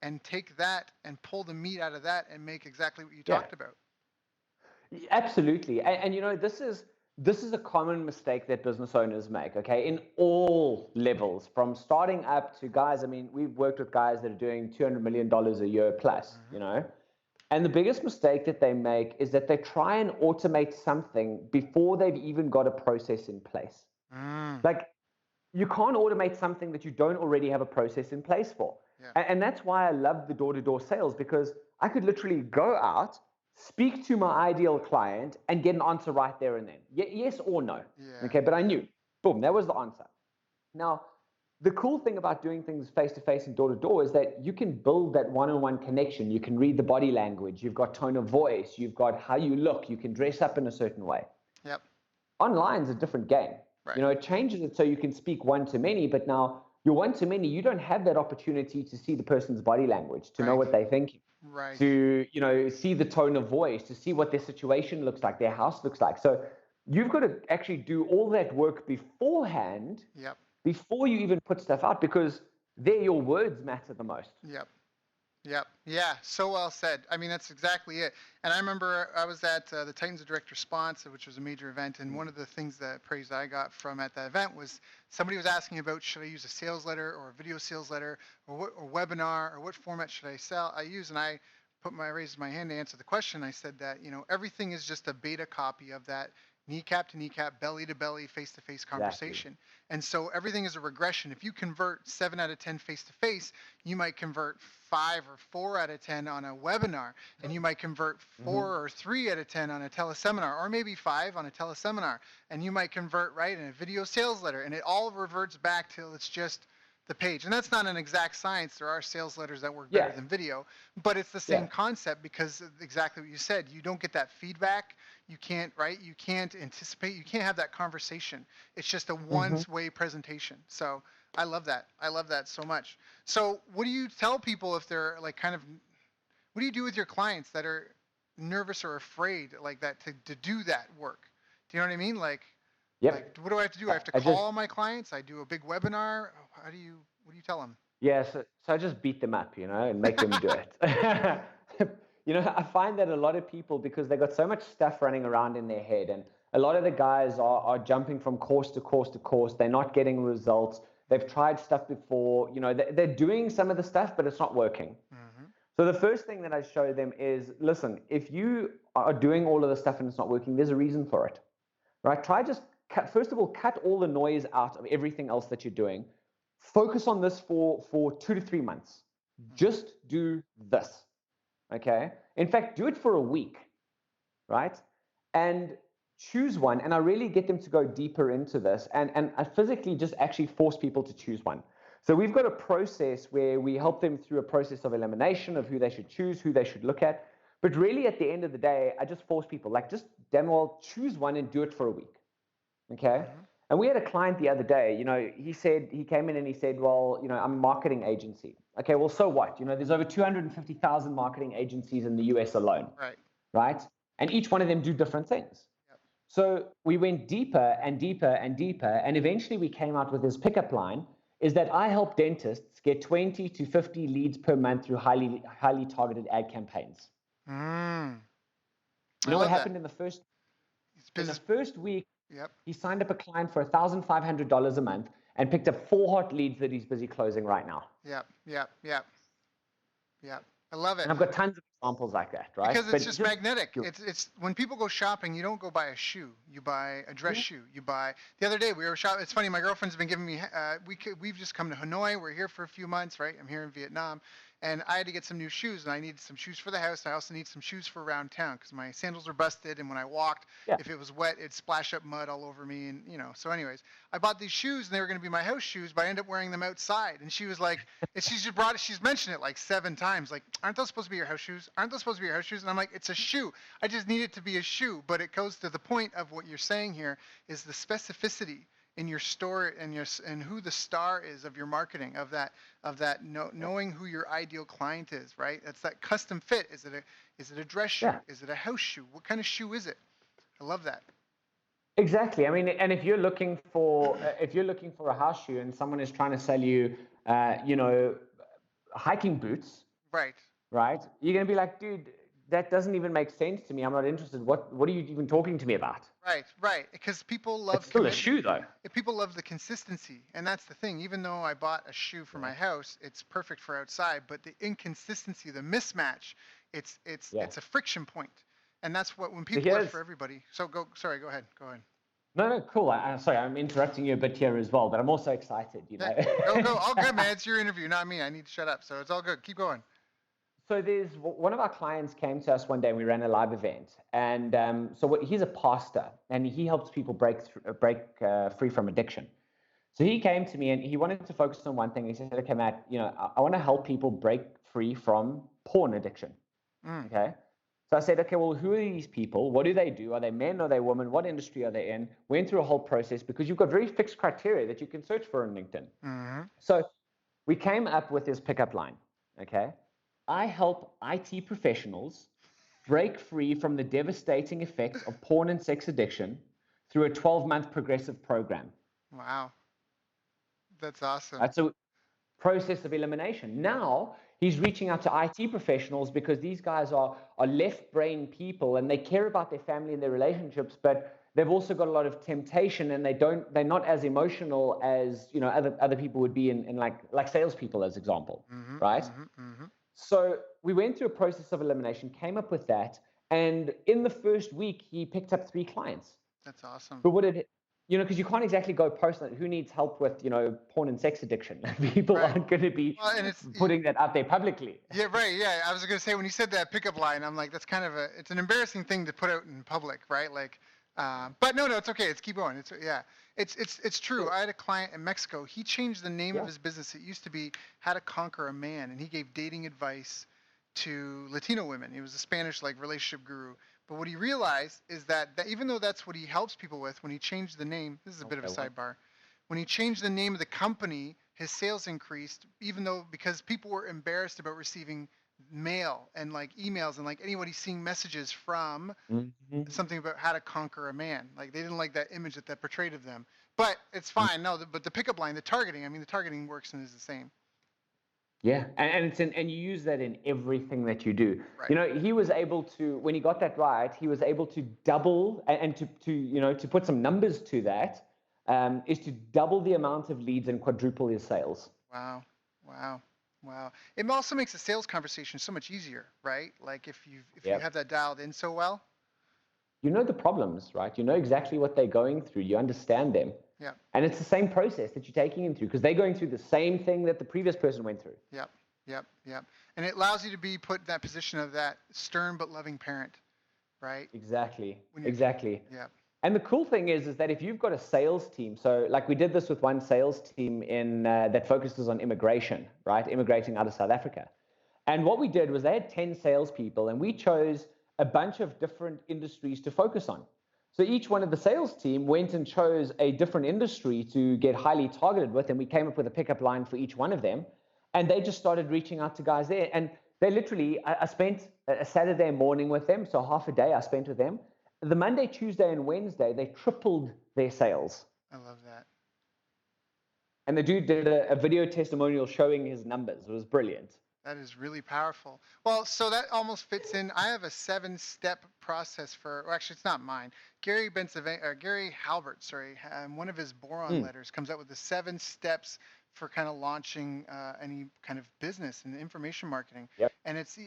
and take that and pull the meat out of that and make exactly what you Yeah. talked about. Absolutely. And this is a common mistake that business owners make, okay, in all levels, from starting up to guys. I mean, we've worked with guys that are doing $200 million a year plus, and the biggest mistake that they make is that they try and automate something before they've even got a process in place. Mm, Like, you can't automate something that you don't already have a process in place for. yeah. And that's why I love the door-to-door sales, because I could literally go out, speak to my ideal client, and get an answer right there and then. Yes or no. Yeah. Okay, but I knew. Boom, that was the answer. Now, the cool thing about doing things face-to-face and door-to-door is that you can build that one-on-one connection. You can read the body language. You've got tone of voice. You've got how you look. You can dress up in a certain way. Yep. Online is a different game. Right. You know, it changes it so you can speak one-to-many, but now your one-to-many, you don't have that opportunity to see the person's body language, to know what they think, Right. to, you know, see the tone of voice, to see what their situation looks like, their house looks like. So you've got to actually do all that work beforehand. Yep. Before you even put stuff out, because there your words matter the most. Yep. Yep. Yeah. So well said. I mean, that's exactly it. And I remember I was at the Titans of Direct Response, which was a major event. And one of the things that praise I got from at that event was somebody was asking about, should I use a sales letter or a video sales letter or webinar, or what format should I use? And I raised my hand to answer the question. I said that, you know, everything is just a beta copy of that kneecap to kneecap, belly to belly, face to face conversation. Exactly. And so everything is a regression. If you convert 7 out of 10 face to face, you might convert 5 or 4 out of 10 on a webinar, and you might convert 4 or 3 out of 10 on a teleseminar, or maybe 5 on a teleseminar, and you might convert right in a video sales letter, and it all reverts back till it's just the page. And that's not an exact science. There are sales letters that work better than video, but it's the same concept, because exactly what you said, you don't get that feedback. You can't, right? You can't anticipate. You can't have that conversation. It's just a one-way presentation. So I love that. I love that so much. So what do you tell people if they're like what do you do with your clients that are nervous or afraid like that to do that work? Do you know what I mean? Like what do I have to do? I have to call my clients. I do a big webinar. What do you tell them? Yeah, so I just beat them up, you know, and make them do it. You know, I find that a lot of people, because they got so much stuff running around in their head, and a lot of the guys are jumping from course to course to course. They're not getting results. They've tried stuff before. You know, they're doing some of the stuff, but it's not working. So the first thing that I show them is, listen, if you are doing all of the stuff and it's not working, there's a reason for it, right? Try just first of all, cut all the noise out of everything else that you're doing. Focus on this for 2 to 3 months. Just do this. Okay. In fact, do it for a week, right? And choose one. And I really get them to go deeper into this. And I physically just actually force people to choose one. So we've got a process where we help them through a process of elimination of who they should choose, who they should look at. But really, at the end of the day, I just force people, like, just damn well choose one and do it for a week. Okay. And we had a client the other day, you know, he came in and he said, well, you know, I'm a marketing agency. Okay, well, so what? You know, there's over 250,000 marketing agencies in the US alone. Right? And each one of them do different things. So we went deeper and deeper and deeper. And eventually we came out with this pickup line, is that I help dentists get 20 to 50 leads per month through highly targeted ad campaigns. You know what happened in the first week? He signed up a client for $1,500 a month and picked up 4 hot leads that he's busy closing right now. I love it. And I've got tons of examples like that, right? Because it's just magnetic. It's when people go shopping, you don't go buy a shoe. You buy a dress shoe. You buy. The other day we were shopping. It's funny. My girlfriend's been giving me. We've just come to Hanoi. We're here for a few months, right? I'm here in Vietnam. And I had to get some new shoes, and I needed some shoes for the house. I also need some shoes for around town because my sandals are busted, and when I walked, if it was wet, it'd splash up mud all over me, and you know. So, anyways, I bought these shoes, and they were going to be my house shoes, but I ended up wearing them outside. And she was like, and she's mentioned it like 7 times, like, aren't those supposed to be your house shoes? Aren't those supposed to be your house shoes? And I'm like, it's a shoe. I just need it to be a shoe. But it goes to the point of what you're saying here is the specificity in your store and who the star is of your marketing, of that knowing who your ideal client is, right? That's that custom fit. Is it a dress shoe? Is it a house shoe? What kind of shoe is it? I love that. Exactly. I mean, and if you're looking for a house shoe and someone is trying to sell you, you know, hiking boots, right? You're gonna be like, dude, that doesn't even make sense to me. I'm not interested. What are you even talking to me about? Right. Because people love. It's still a shoe, though. People love the consistency, and that's the thing. Even though I bought a shoe for my house, it's perfect for outside. But the inconsistency, the mismatch, it's a friction point, and that's what when people are for everybody. So go ahead. No, cool. Sorry, I'm interrupting you a bit here as well, but I'm also excited. You know. Go. All good, man. It's your interview, not me. I need to shut up. So it's all good. Keep going. So one of our clients came to us one day and we ran a live event. And he's a pastor and he helps people break free from addiction. So he came to me and he wanted to focus on one thing. He said, okay, Matt, I want to help people break free from porn addiction. Mm, Okay. So I said, okay, well, who are these people? What do they do? Are they men? Are they women? What industry are they in? Went through a whole process because you've got very fixed criteria that you can search for on LinkedIn. mm-hmm. So we came up with this pickup line. Okay. I help IT professionals break free from the devastating effects of porn and sex addiction through a 12-month progressive program. Wow. That's awesome. Right. So process of elimination. Now he's reaching out to IT professionals because these guys are left brain people and they care about their family and their relationships, but they've also got a lot of temptation and they're not as emotional as other people would be in like salespeople, as example, Mm-hmm, right? mm-hmm, mm-hmm. So we went through a process of elimination, came up with that, and in the first week he picked up 3 clients. That's awesome. But what did because you can't exactly go post on who needs help with porn and sex addiction. People Right. aren't going to be Well, and putting that out there publicly. yeah, right. Yeah, I was gonna say when you said that pickup line, I'm like, that's kind of it's an embarrassing thing to put out in public, right? Like, but no, it's okay. It's keep going. It's true. I had a client in Mexico. He changed the name of Yeah. his business. It used to be How to Conquer a Man, and he gave dating advice to Latino women. He was a Spanish like relationship guru. But what he realized is that even though that's what he helps people with, when he changed the name, this is a bit of a Okay, well, sidebar. When he changed the name of the company, his sales increased, even though because people were embarrassed about receiving mail and like emails and like anybody seeing messages from mhm. something about how to conquer a man. Like they didn't like that image that portrayed of them. But it's fine. No, but the pickup line, the targeting, I mean, the targeting works and is the same. Yeah, and you use that in everything that you do. Right. He was able to, when he got that right, he was able to double and to put some numbers to that, is to double the amount of leads and quadruple his sales. Wow. Wow. Wow. It also makes the sales conversation so much easier, right? Like if you Yep. have that dialed in so well. You know the problems, right? You know exactly what they're going through. You understand them. Yeah. And it's the same process that you're taking them through because they're going through the same thing that the previous person went through. Yep. Yep. Yep. And it allows you to be put in that position of that stern but loving parent, right? Exactly. When you're Exactly. yeah. And the cool thing is that if you've got a sales team, so like we did this with one sales team that focuses on immigration, right? Immigrating out of South Africa. And what we did was they had 10 salespeople and we chose a bunch of different industries to focus on. So each one of the sales team went and chose a different industry to get highly targeted with, and we came up with a pickup line for each one of them. And they just started reaching out to guys there. And they literally, I spent a Saturday morning with them, so half a day I spent with them. The Monday, Tuesday, and Wednesday, they tripled their sales. I love that. And the dude did a video testimonial showing his numbers. It was brilliant. That is really powerful. Well, so that almost fits in. I have a 7-step process for, well, actually, it's not mine. Gary Halbert, sorry, one of his boron letters comes out with the 7 steps for kind of launching any kind of business and information marketing. Yep. And it's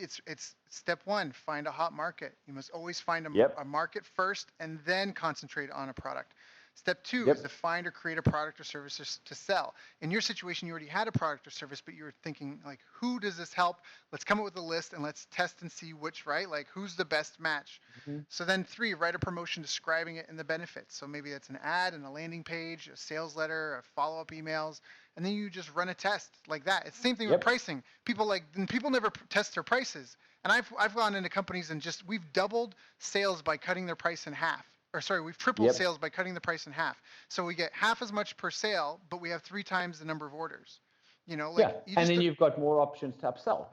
step 1, find a hot market. You must always find Yep. a market first and then concentrate on a product. Step 2 Yep. is to find or create a product or service to sell. In your situation, you already had a product or service, but you were thinking like, who does this help? Let's come up with a list and let's test and see which, right? Like who's the best match? Mhm. So then 3, write a promotion describing it and the benefits. So maybe it's an ad and a landing page, a sales letter, a follow-up emails, and then you just run a test like that. It's the same thing with Yep. pricing. People never test their prices. And I've gone into companies and we've doubled sales by cutting their price in half. Or sorry, we've tripled Yep. sales by cutting the price in half. So we get half as much per sale, but we have 3 times the number of orders. Yeah. And then you've got more options to upsell,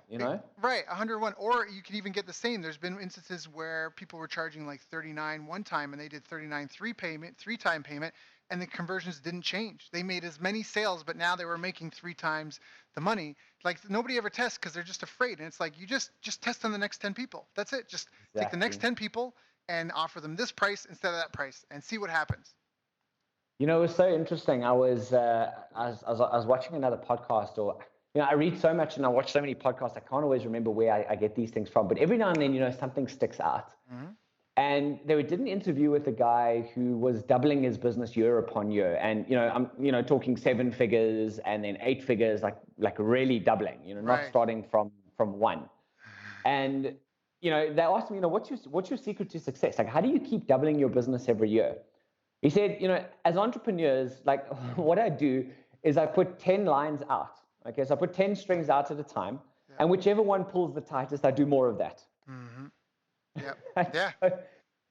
Right, 101. Or you can even get the same. There's been instances where people were charging like 39 one time and they did 39 3-time payment, and the conversions didn't change. They made as many sales, but now they were making 3 times the money. Like nobody ever tests because they're just afraid. And it's like you just test on the next 10 people. That's it. Just take the next 10 people and offer them this price instead of that price and see what happens. It was so interesting. I was watching another podcast, or I read so much and I watch so many podcasts. I can't always remember where I get these things from. But every now and then, something sticks out. Mm-hmm. And they did an interview with a guy who was doubling his business year upon year, and I'm talking 7 figures and then 8 figures, like really doubling. Not Right. starting from 1. And they asked me, what's your secret to success? Like, how do you keep doubling your business every year? He said, as entrepreneurs, like what I do is I put 10 lines out. Okay, so I put 10 strings out at a time, Yeah. and whichever one pulls the tightest, I do more of that. Mm-hmm. Yep. Right? Yeah. So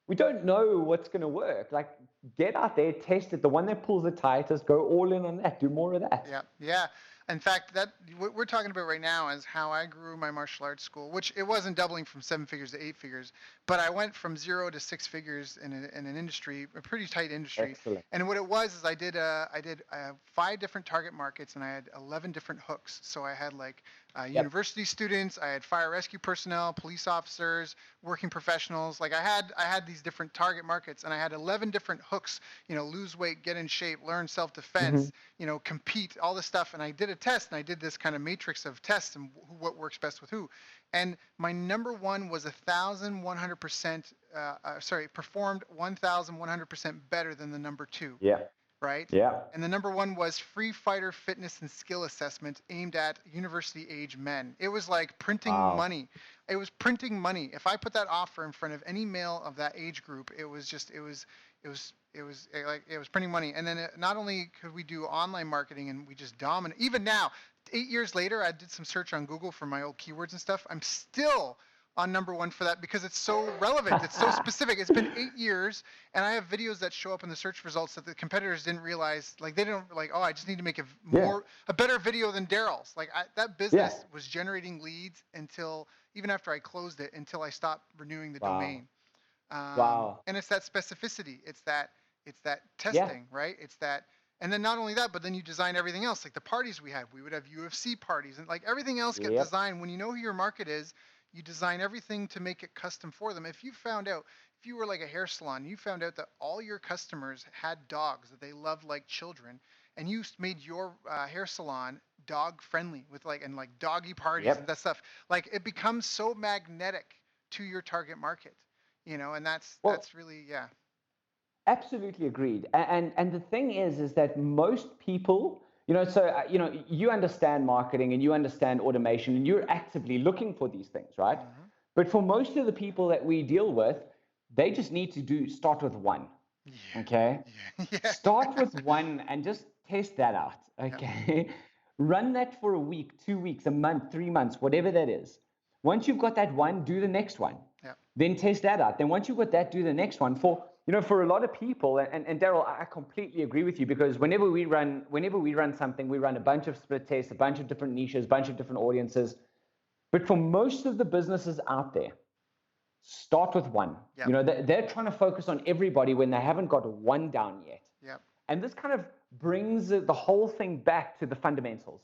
we don't know what's going to work. Like, get out there, test it. The one that pulls the tightest, go all in on that. Do more of that. Yeah, yeah. In fact, that what we're talking about right now is how I grew my martial arts school, which it wasn't doubling from 7 figures to 8 figures, but I went from 0 to 6 figures in an industry, a pretty tight industry. Excellent. And what it was is I did 5 different target markets, and I had 11 different hooks. So I had like Yep. university students, I had fire rescue personnel, police officers, working professionals. Like I had these different target markets, and I had 11 different hooks. Lose weight, get in shape, learn self-defense. Mm-hmm. Compete, all this stuff. And I did a test, and I did this kind of matrix of tests and what works best with who. And my number one was 1,100%, performed 1,100% better than the number two. Yeah. Right? Yeah. And the number one was free fighter fitness and skill assessment aimed at university age men. It was like printing money. It was printing money. If I put that offer in front of any male of that age group, it was printing money. And then not only could we do online marketing and we just dominate, even now, 8 years later, I did some search on Google for my old keywords and stuff. I'm still on number one for that because it's so relevant. It's so specific. It's been 8 years, and I have videos that show up in the search results that the competitors didn't realize. Like they didn't like, oh, I just need to make a better video than Daryl's. Like that business was generating leads until even after I closed it, until I stopped renewing the domain. And it's that specificity. It's that testing, right? It's that. And then not only that, but then you design everything else. Like the parties we would have UFC parties, and like everything else get designed. When you know who your market is, you design everything to make it custom for them. If you were like a hair salon, you found out that all your customers had dogs that they loved like children, and you made your hair salon dog friendly with like doggy parties and that stuff. Like it becomes so magnetic to your target market, and that's really, yeah. Absolutely agreed. And the thing is that most people, you understand marketing and you understand automation and you're actively looking for these things, right? Mm-hmm. But for most of the people that we deal with, they just need to start with one. Yeah. Okay. Yeah. Start with one and just test that out. Okay. Yeah. Run that for a week, 2 weeks, a month, 3 months, whatever that is. Once you've got that one, do the next one. Yeah. Then test that out. Then once you've got that, do the next one. For a lot of people, and Daryl, I completely agree with you, because whenever we run something, we run a bunch of split tests, a bunch of different niches, a bunch of different audiences. But for most of the businesses out there, start with one. Yep. They're trying to focus on everybody when they haven't got one down yet. Yep. And this kind of brings the whole thing back to the fundamentals.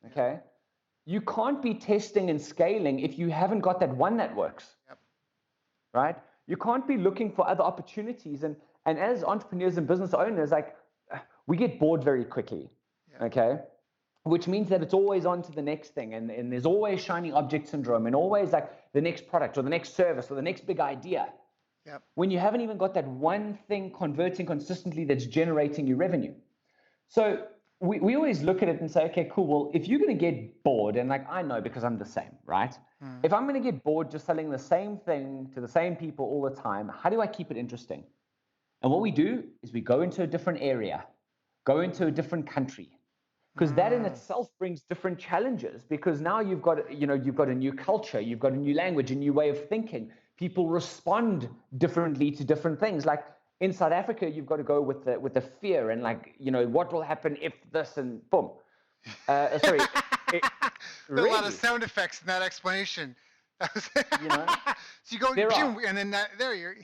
Okay. Yep. You can't be testing and scaling if you haven't got that one that works. Yep. Right? You can't be looking for other opportunities. And as entrepreneurs and business owners, like we get bored very quickly. Yep. Okay. Which means that it's always on to the next thing. And there's always shiny object syndrome and always like the next product or the next service or the next big idea. Yep. When you haven't even got that one thing converting consistently that's generating you revenue. So we always look at it and say, okay, cool. Well, if you're going to get bored, and like I know because I'm the same, right? Mm. If I'm going to get bored just selling the same thing to the same people all the time, how do I keep it interesting? And what we do is we go into a different area, go into a different country. Because that in itself brings different challenges, because now you've got a new culture, you've got a new language, a new way of thinking. People respond differently to different things. Like in South Africa, you've got to go with the fear and what will happen if this and boom. Sorry. There are a lot of sound effects in that explanation. So you go and then you're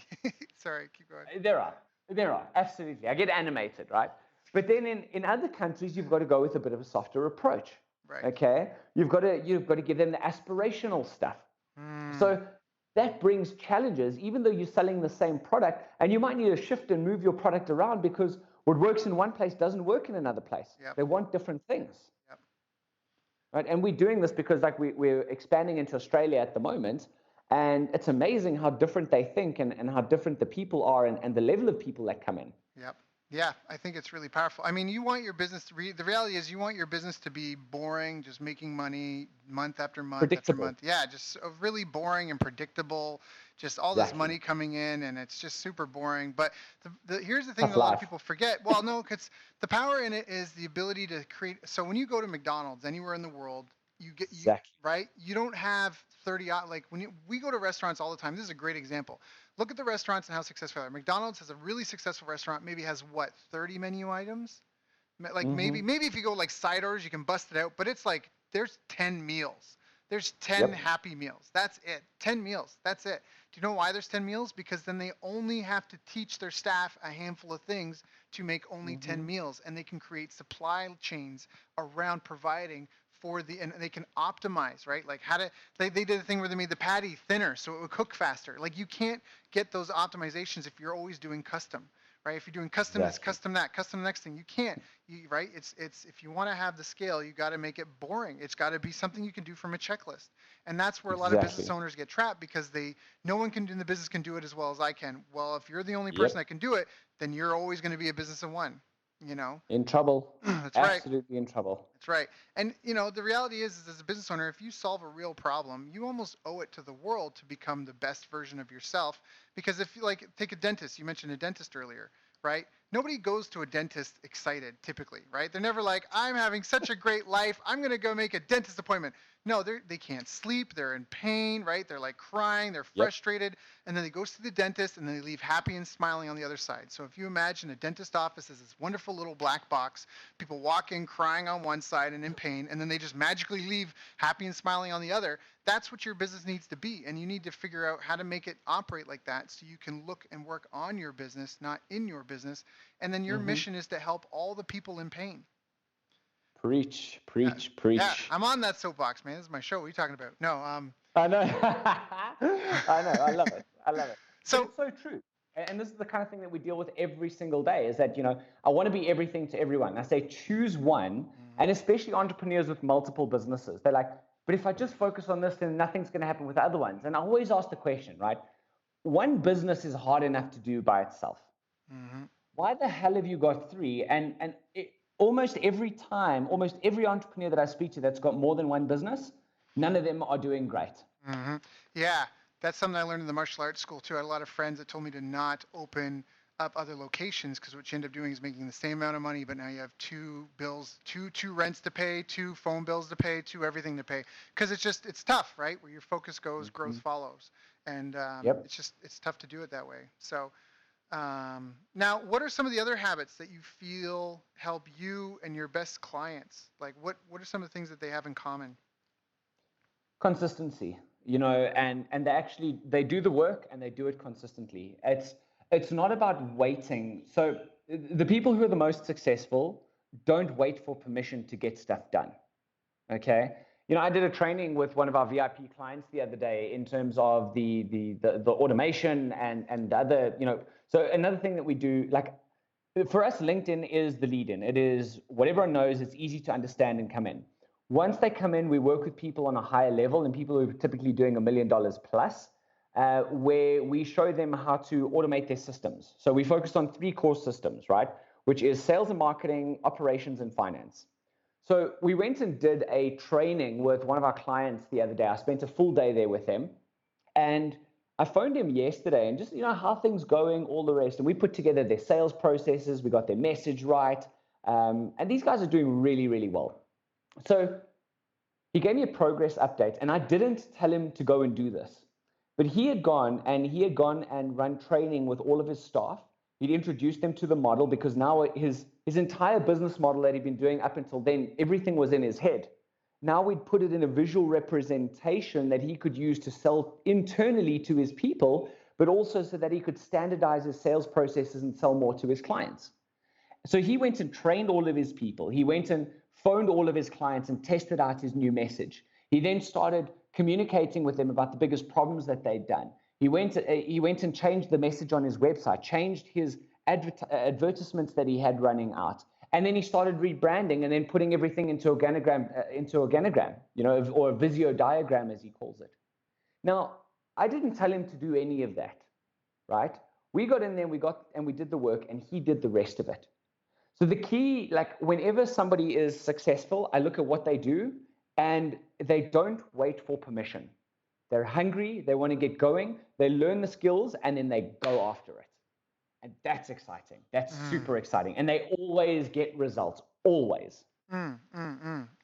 sorry, keep going. There are absolutely. I get animated, right? But then in other countries, you've got to go with a bit of a softer approach. Right. Okay. You've got to give them the aspirational stuff. So that brings challenges, even though you're selling the same product, and you might need to shift and move your product around because what works in one place doesn't work in another place. Yep. They want different things. Yep. Right. And we're doing this because we're expanding into Australia at the moment. And it's amazing how different they think and how different the people are and the level of people that come in. Yep. Yeah, I think it's really powerful. I mean, you want your business to the reality is you want your business to be boring, just making money month after month after Predictable. month. Yeah, just really boring and predictable, just all this Exactly. money coming in and it's just super boring. But here's the thing Tough that a lot of life. people forget. Well, no, cuz the power in it is the ability to create. So when you go to McDonald's anywhere in the world, you Exactly. right? You don't have 30 like we go to restaurants all the time. This is a great example. Look at the restaurants and how successful they are. McDonald's has a really successful restaurant, maybe has what, 30 menu items? Like maybe Mm-hmm. maybe if you go like side orders, you can bust it out, but it's like there's 10 meals. There's 10 Yep. happy meals. That's it. 10 meals. That's it. Do you know why there's 10 meals? Because then they only have to teach their staff a handful of things to make only 10 Mm-hmm. meals, and they can create supply chains around providing for and they can optimize, right? Like how to they did a thing where they made the patty thinner so it would cook faster. Like you can't get those optimizations if you're always doing custom, right? If you're doing custom this, Exactly. custom that, custom the next thing, you can't. Right? It's if you want to have the scale, you got to make it boring. It's got to be something you can do from a checklist, and that's where a lot of business Exactly. owners get trapped because no one can in the business can do it as well as I can. Well, if you're the only person Yep. that can do it, then you're always going to be a business of one. You know, In trouble. that's right. Absolutely in trouble. That's right. And the reality is as a business owner, if you solve a real problem, you almost owe it to the world to become the best version of yourself. Because if you like take a dentist, you mentioned a dentist earlier, right? Nobody goes to a dentist excited typically, right? They're never like, I'm having such a great life. I'm going to go make a dentist appointment. No, they can't sleep. They're in pain, right? They're like crying. They're Yep. frustrated. And then they go to the dentist and then they leave happy and smiling on the other side. So if you imagine a dentist office as this wonderful little black box, people walk in crying on one side and in pain, and then they just magically leave happy and smiling on the other. That's what your business needs to be. And you need to figure out how to make it operate like that so you can look and work on your business, not in your business. And then your Mm-hmm. mission is to help all the people in pain. Preach, Yeah, preach, yeah, preach. I'm on that soapbox, man. This is my show. What are you talking about? No, I know. I know. I love it. I love it. But so it's so true. And this is the kind of thing that we deal with every single day is that, I want to be everything to everyone. I say choose one, mhm. and especially entrepreneurs with multiple businesses. They're like, but if I just focus on this, then nothing's going to happen with the other ones. And I always ask the question, right? One business is hard enough to do by itself. Mhm. Why the hell have you got three? And almost every time, almost every entrepreneur that I speak to that's got more than one business, none of them are doing great. Yeah, that's something I learned in the martial arts school too. I had a lot of friends that told me to not open up other locations because what you end up doing is making the same amount of money, but now you have two bills, two rents to pay, two phone bills to pay, two everything to pay. Because it's tough, right? Where your focus goes, growth Mm-hmm. follows, and Yep. it's tough to do it that way. So now, what are some of the other habits that you feel help you and your best clients? Like what are some of the things that they have in common? Consistency, and they do the work and they do it consistently. It's not about waiting. So the people who are the most successful don't wait for permission to get stuff done. Okay. I did a training with one of our VIP clients the other day in terms of the automation and the other, so another thing that we do, like for us, LinkedIn is the lead in. It is what everyone knows. It's easy to understand and come in. Once they come in, we work with people on a higher level and people who are typically doing $1 million plus, where we show them how to automate their systems. So we focus on 3 core systems, right? Which is sales and marketing, operations, and finance. So we went and did a training with one of our clients the other day. I spent a full day there with him. And I phoned him yesterday and just, how things going, all the rest. And we put together their sales processes. We got their message right. And these guys are doing really, really well. So he gave me a progress update, and I didn't tell him to go and do this. But he had gone and run training with all of his staff. He'd introduced them to the model because now his entire business model that he'd been doing up until then, everything was in his head. Now we'd put it in a visual representation that he could use to sell internally to his people, but also so that he could standardize his sales processes and sell more to his clients. So he went and trained all of his people. He went and phoned all of his clients and tested out his new message. He then started communicating with them about the biggest problems that they'd done. He went and changed the message on his website, changed his advertisements that he had running out. And then he started rebranding and then putting everything into organogram, or a Visio diagram, as he calls it. Now, I didn't tell him to do any of that, right? We got in there and we did the work, and he did the rest of it. So the key, like whenever somebody is successful, I look at what they do, and they don't wait for permission. They're hungry, they want to get going, they learn the skills, and then they go after it. And that's exciting. That's super exciting. And they always get results, always. I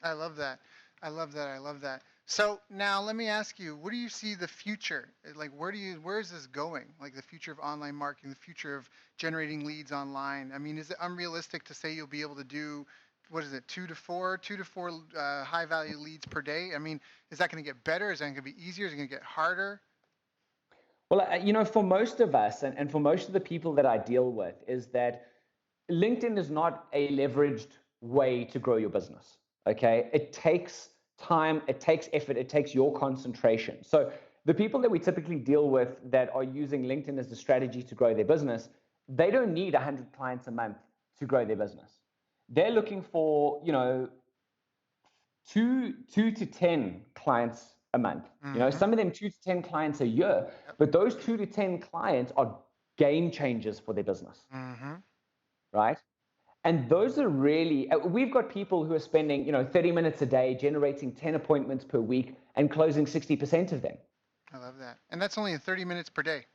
love that. I love that. I love that. So now let me ask you, what do you see the future? Like, where is this going? Like the future of online marketing, the future of generating leads online. I mean, is it unrealistic to say you'll be able to do, what is it, two to four high value leads per day? I mean, is that going to get better? Is that going to be easier? Is it going to get harder? Well, for most of us and for most of the people that I deal with, is that LinkedIn is not a leveraged way to grow your business. Okay. It takes time, it takes effort, it takes your concentration. So the people that we typically deal with that are using LinkedIn as a strategy to grow their business, they don't need 100 clients a month to grow their business. They're looking for, two to 10 clients a month. Some of them 2 to 10 clients a year, but those 2 to 10 clients are game changers for their business, right? And those are really, we've got people who are spending, 30 minutes a day, generating 10 appointments per week and closing 60% of them. I love that. And that's only in 30 minutes per day.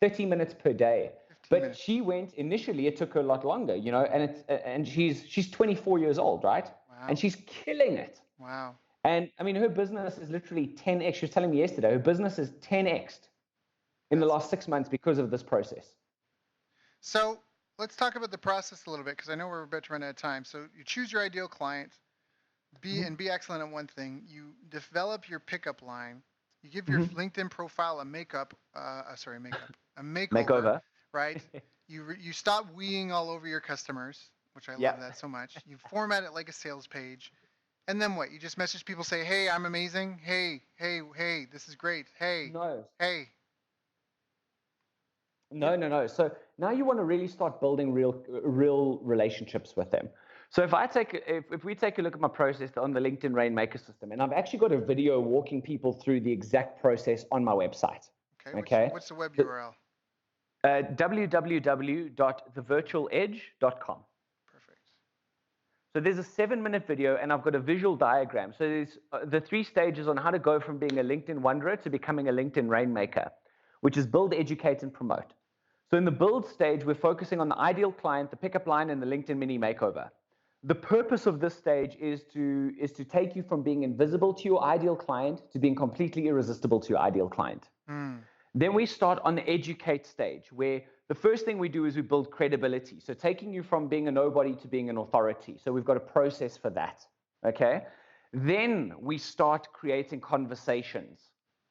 30 minutes per day. 15 But minutes. she went, initially it took her a lot longer, and she's 24 years old, right? Wow. And she's killing it. Wow. And I mean, her business is literally 10x. She was telling me yesterday, her business is 10x'd in the last 6 months because of this process. So let's talk about the process a little bit, because I know we're about to run out of time. So you choose your ideal client, be excellent at one thing. You develop your pickup line. You give your LinkedIn profile a makeover, right? You stop weeing all over your customers, which I love that so much. You format it like a sales page. And then what? You just message people, say, "Hey, I'm amazing. Hey, this is great. Hey, No. hey." No. So now you want to really start building real relationships with them. So if we take a look at my process on the LinkedIn Rainmaker system, and I've actually got a video walking people through the exact process on my website. Okay. What's the web URL? www.thevirtualedge.com. Perfect. So there's a 7-minute video, and I've got a visual diagram. So there's the 3 stages on how to go from being a LinkedIn wanderer to becoming a LinkedIn Rainmaker, which is build, educate, and promote. So in the build stage, we're focusing on the ideal client, the pickup line, and the LinkedIn mini makeover. The purpose of this stage is to take you from being invisible to your ideal client to being completely irresistible to your ideal client. Then we start on the educate stage, where the first thing we do is we build credibility. So taking you from being a nobody to being an authority. So we've got a process for that. Okay. Then we start creating conversations.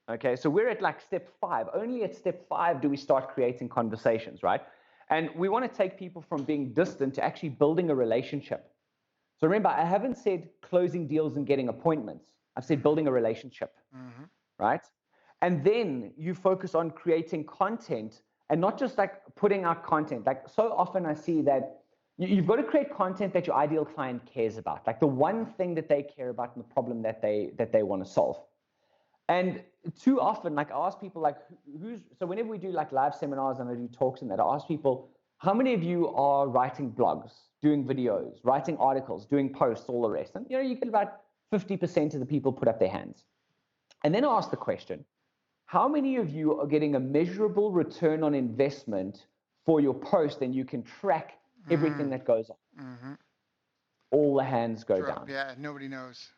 Okay. So we're at like step 5. Only at step 5 do we start creating conversations, right? And we want to take people from being distant to actually building a relationship. So remember, I haven't said closing deals and getting appointments. I've said building a relationship, right? And then you focus on creating content, and not just like putting out content. Like so often I see that you've got to create content that your ideal client cares about, like the one thing that they care about and the problem that they want to solve. And too often, like I ask people, like so whenever we do like live seminars and I do talks and that, I ask people, how many of you are writing blogs, doing videos, writing articles, doing posts, all the rest? And you get about 50% of the people put up their hands. And then I ask the question, how many of you are getting a measurable return on investment for your post and you can track everything that goes on? All the hands go down. Yeah, nobody knows.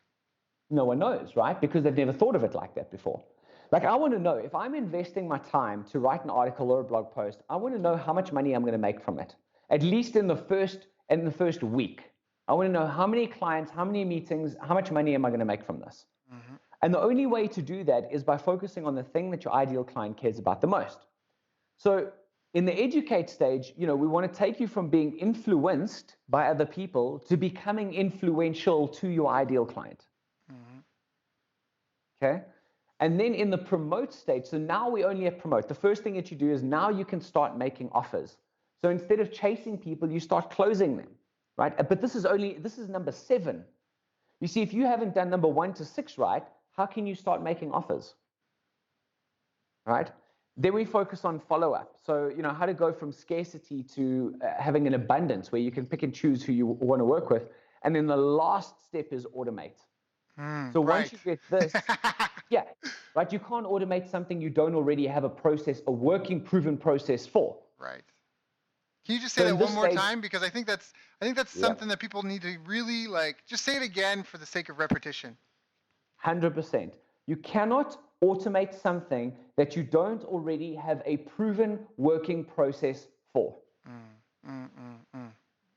No one knows, right? Because they've never thought of it like that before. Like I want to know, if I'm investing my time to write an article or a blog post, I want to know how much money I'm going to make from it. At least in the first week. I want to know how many clients, how many meetings, how much money am I going to make from this? And the only way to do that is by focusing on the thing that your ideal client cares about the most. So in the educate stage, we want to take you from being influenced by other people to becoming influential to your ideal client. Okay. And then in the promote stage, so now we only have promote. The first thing that you do is now you can start making offers. So instead of chasing people, you start closing them, right? But this is number 7. You see, if you haven't done number 1 to 6 right, how can you start making offers? Right? Then we focus on follow-up. So, how to go from scarcity to having an abundance where you can pick and choose who you want to work with. And then the last step is automate. So once Right. you get this, yeah, right, you can't automate something you don't already have a process, a working, proven process for. Right. Can you just say So that in one this more stage, time? Because I think that's yeah, something that people need to really like. Just say it again for the sake of repetition. 100%. You cannot automate something that you don't already have a proven working process for.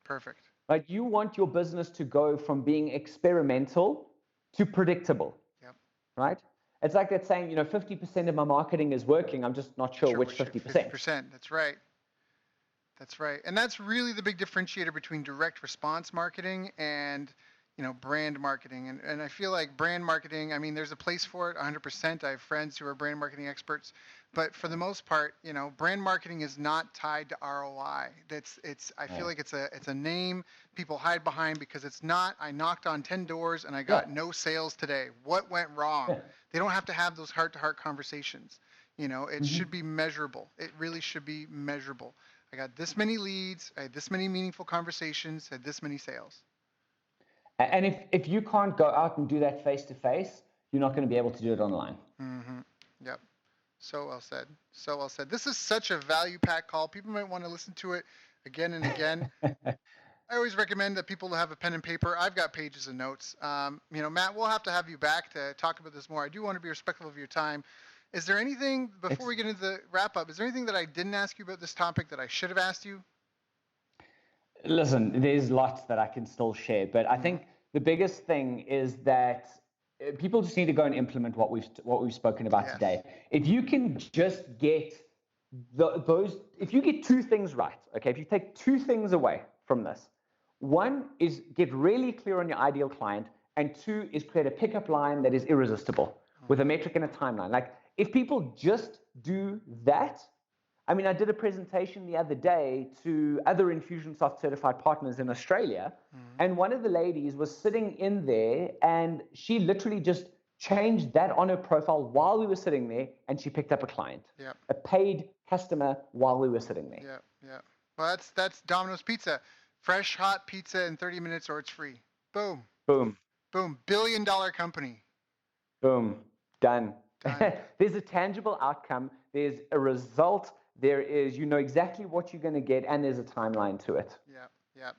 Perfect. Right? You want your business to go from being experimental to predictable, Yep. right? It's like that saying, 50% of my marketing is working. I'm just not sure Sure, which which 50%. 50%. That's right. That's right. And that's really the big differentiator between direct response marketing and, brand marketing. And I feel like brand marketing, I mean, there's a place for it 100%. I have friends who are brand marketing experts, but for the most part, brand marketing is not tied to ROI. I feel like it's a name people hide behind because it's not, I knocked on 10 doors and I Yeah. got no sales today. What went wrong? Yeah. They don't have to have those heart-to-heart conversations. It should be measurable. It really should be measurable. I got this many leads, I had this many meaningful conversations, had this many sales. And if you can't go out and do that face to face, you're not going to be able to do it online. Yep. So well said. So well said. This is such a value-packed call. People might want to listen to it again and again. I always recommend that people have a pen and paper. I've got pages of notes. Matt, we'll have to have you back to talk about this more. I do want to be respectful of your time. Is there anything, before we get into the wrap up, is there anything that I didn't ask you about this topic that I should have asked you? Listen, there's lots that I can still share, but I think the biggest thing is that people just need to go and implement what we've spoken about today. If you can just get if you get two things right, okay, if you take two things away from this, one is get really clear on your ideal client, and two is create a pickup line that is irresistible with a metric and a timeline. Like, if people just do that, I mean, I did a presentation the other day to other Infusionsoft certified partners in Australia, and one of the ladies was sitting in there, and she literally just changed that on her profile while we were sitting there, and she picked up a client, a paid customer while we were sitting there. Yeah. Well, that's Domino's Pizza. Fresh, hot pizza in 30 minutes or it's free. Boom. Boom. Boom. $1 billion company. Boom. Done. Done. There's a tangible outcome. There's a result. There is, exactly what you're going to get, and there's a timeline to it. Yeah.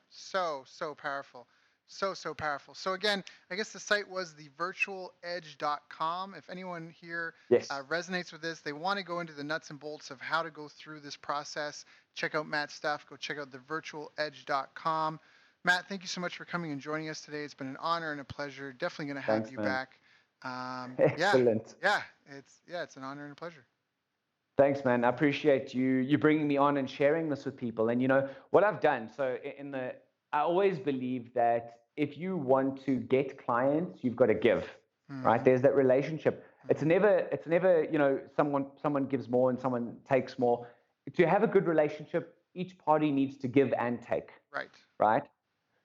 So powerful. So powerful. So again, I guess the site was thevirtualedge.com. If anyone here resonates with this, they want to go into the nuts and bolts of how to go through this process, check out Matt's stuff, go check out thevirtualedge.com. Matt, thank you so much for coming and joining us today. It's been an honor and a pleasure. Definitely going to have you back. Excellent. It's an honor and a pleasure. Thanks, man. I appreciate you bringing me on and sharing this with people. And what I've done. So I always believe that if you want to get clients, you've got to give, right? There's that relationship. It's never someone gives more and someone takes more. To have a good relationship, each party needs to give and take. Right.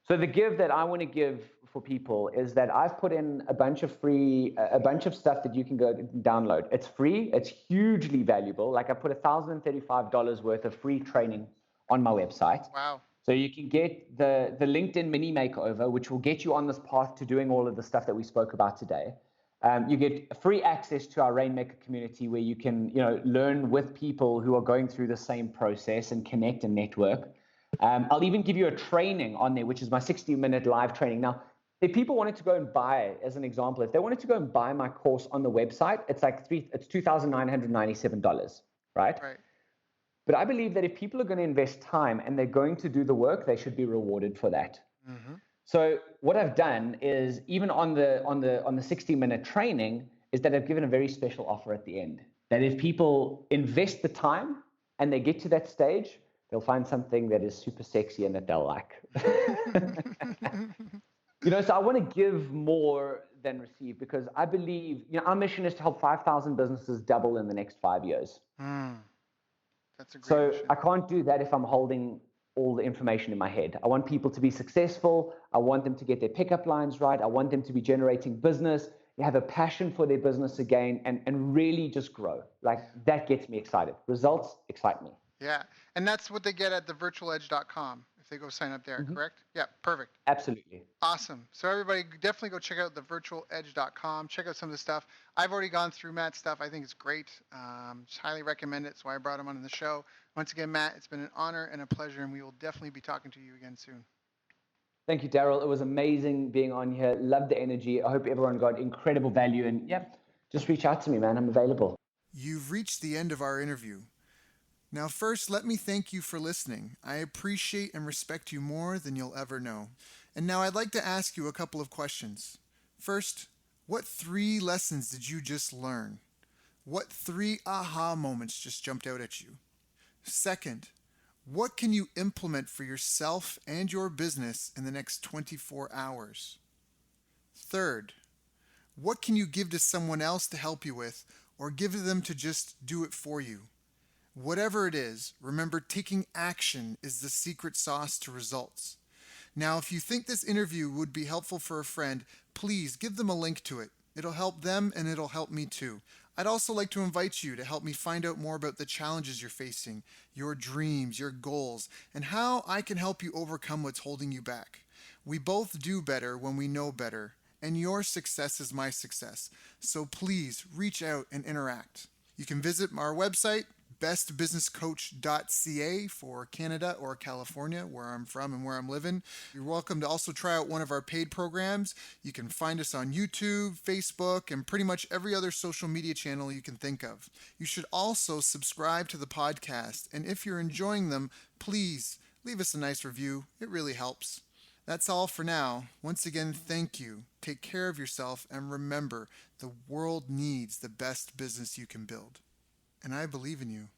So the give that I want to give for people is that I've put in a bunch of stuff that you can go download. It's free. It's hugely valuable. Like, I put $1,035 worth of free training on my website. Wow. So you can get the LinkedIn mini makeover, which will get you on this path to doing all of the stuff that we spoke about today. You get free access to our Rainmaker community, where you can, learn with people who are going through the same process and connect and network. I'll even give you a training on there, which is my 60-minute live training. Now, if people wanted to go and buy, as an example, if they wanted to go and buy my course on the website, it's $2,997, right? But I believe that if people are going to invest time and they're going to do the work, they should be rewarded for that. So what I've done is, even on the 60-minute training, is that I've given a very special offer at the end. That if people invest the time and they get to that stage, they'll find something that is super sexy and that they'll like. So I want to give more than receive, because I believe, our mission is to help 5,000 businesses double in the next 5 years. That's a great mission. I can't do that if I'm holding all the information in my head. I want people to be successful. I want them to get their pickup lines right. I want them to be generating business. have a passion for their business again, and really just grow. Like that gets me excited. Results excite me. Yeah. And that's what they get at thevirtualedge.com if they go sign up there, Mhm. correct? Yeah, perfect. Absolutely. Awesome. So everybody definitely go check out thevirtualedge.com. Check out some of the stuff. I've already gone through Matt's stuff. I think it's great. Just highly recommend it. That's why I brought him on the show. Once again, Matt, it's been an honor and a pleasure, and we will definitely be talking to you again soon. Thank you, Daryl. It was amazing being on here. Love the energy. I hope everyone got incredible value. And yeah, just reach out to me, man. I'm available. You've reached the end of our interview. Now, first, let me thank you for listening. I appreciate and respect you more than you'll ever know. And now I'd like to ask you a couple of questions. First, what 3 lessons did you just learn? What 3 aha moments just jumped out at you? Second, what can you implement for yourself and your business in the next 24 hours? Third, what can you give to someone else to help you with, or give to them to just do it for you? Whatever it is, remember taking action is the secret sauce to results. Now, if you think this interview would be helpful for a friend, please give them a link to it. It'll help them and it'll help me too. I'd also like to invite you to help me find out more about the challenges you're facing, your dreams, your goals, and how I can help you overcome what's holding you back. We both do better when we know better, and your success is my success. So please reach out and interact. You can visit our website, bestbusinesscoach.ca for Canada or California, where I'm from and where I'm living. You're welcome to also try out one of our paid programs. You can find us on YouTube, Facebook, and pretty much every other social media channel you can think of. You should also subscribe to the podcast, and if you're enjoying them, please leave us a nice review. It really helps. That's all for now. Once again, thank you. Take care of yourself, and remember, the world needs the best business you can build. And I believe in you.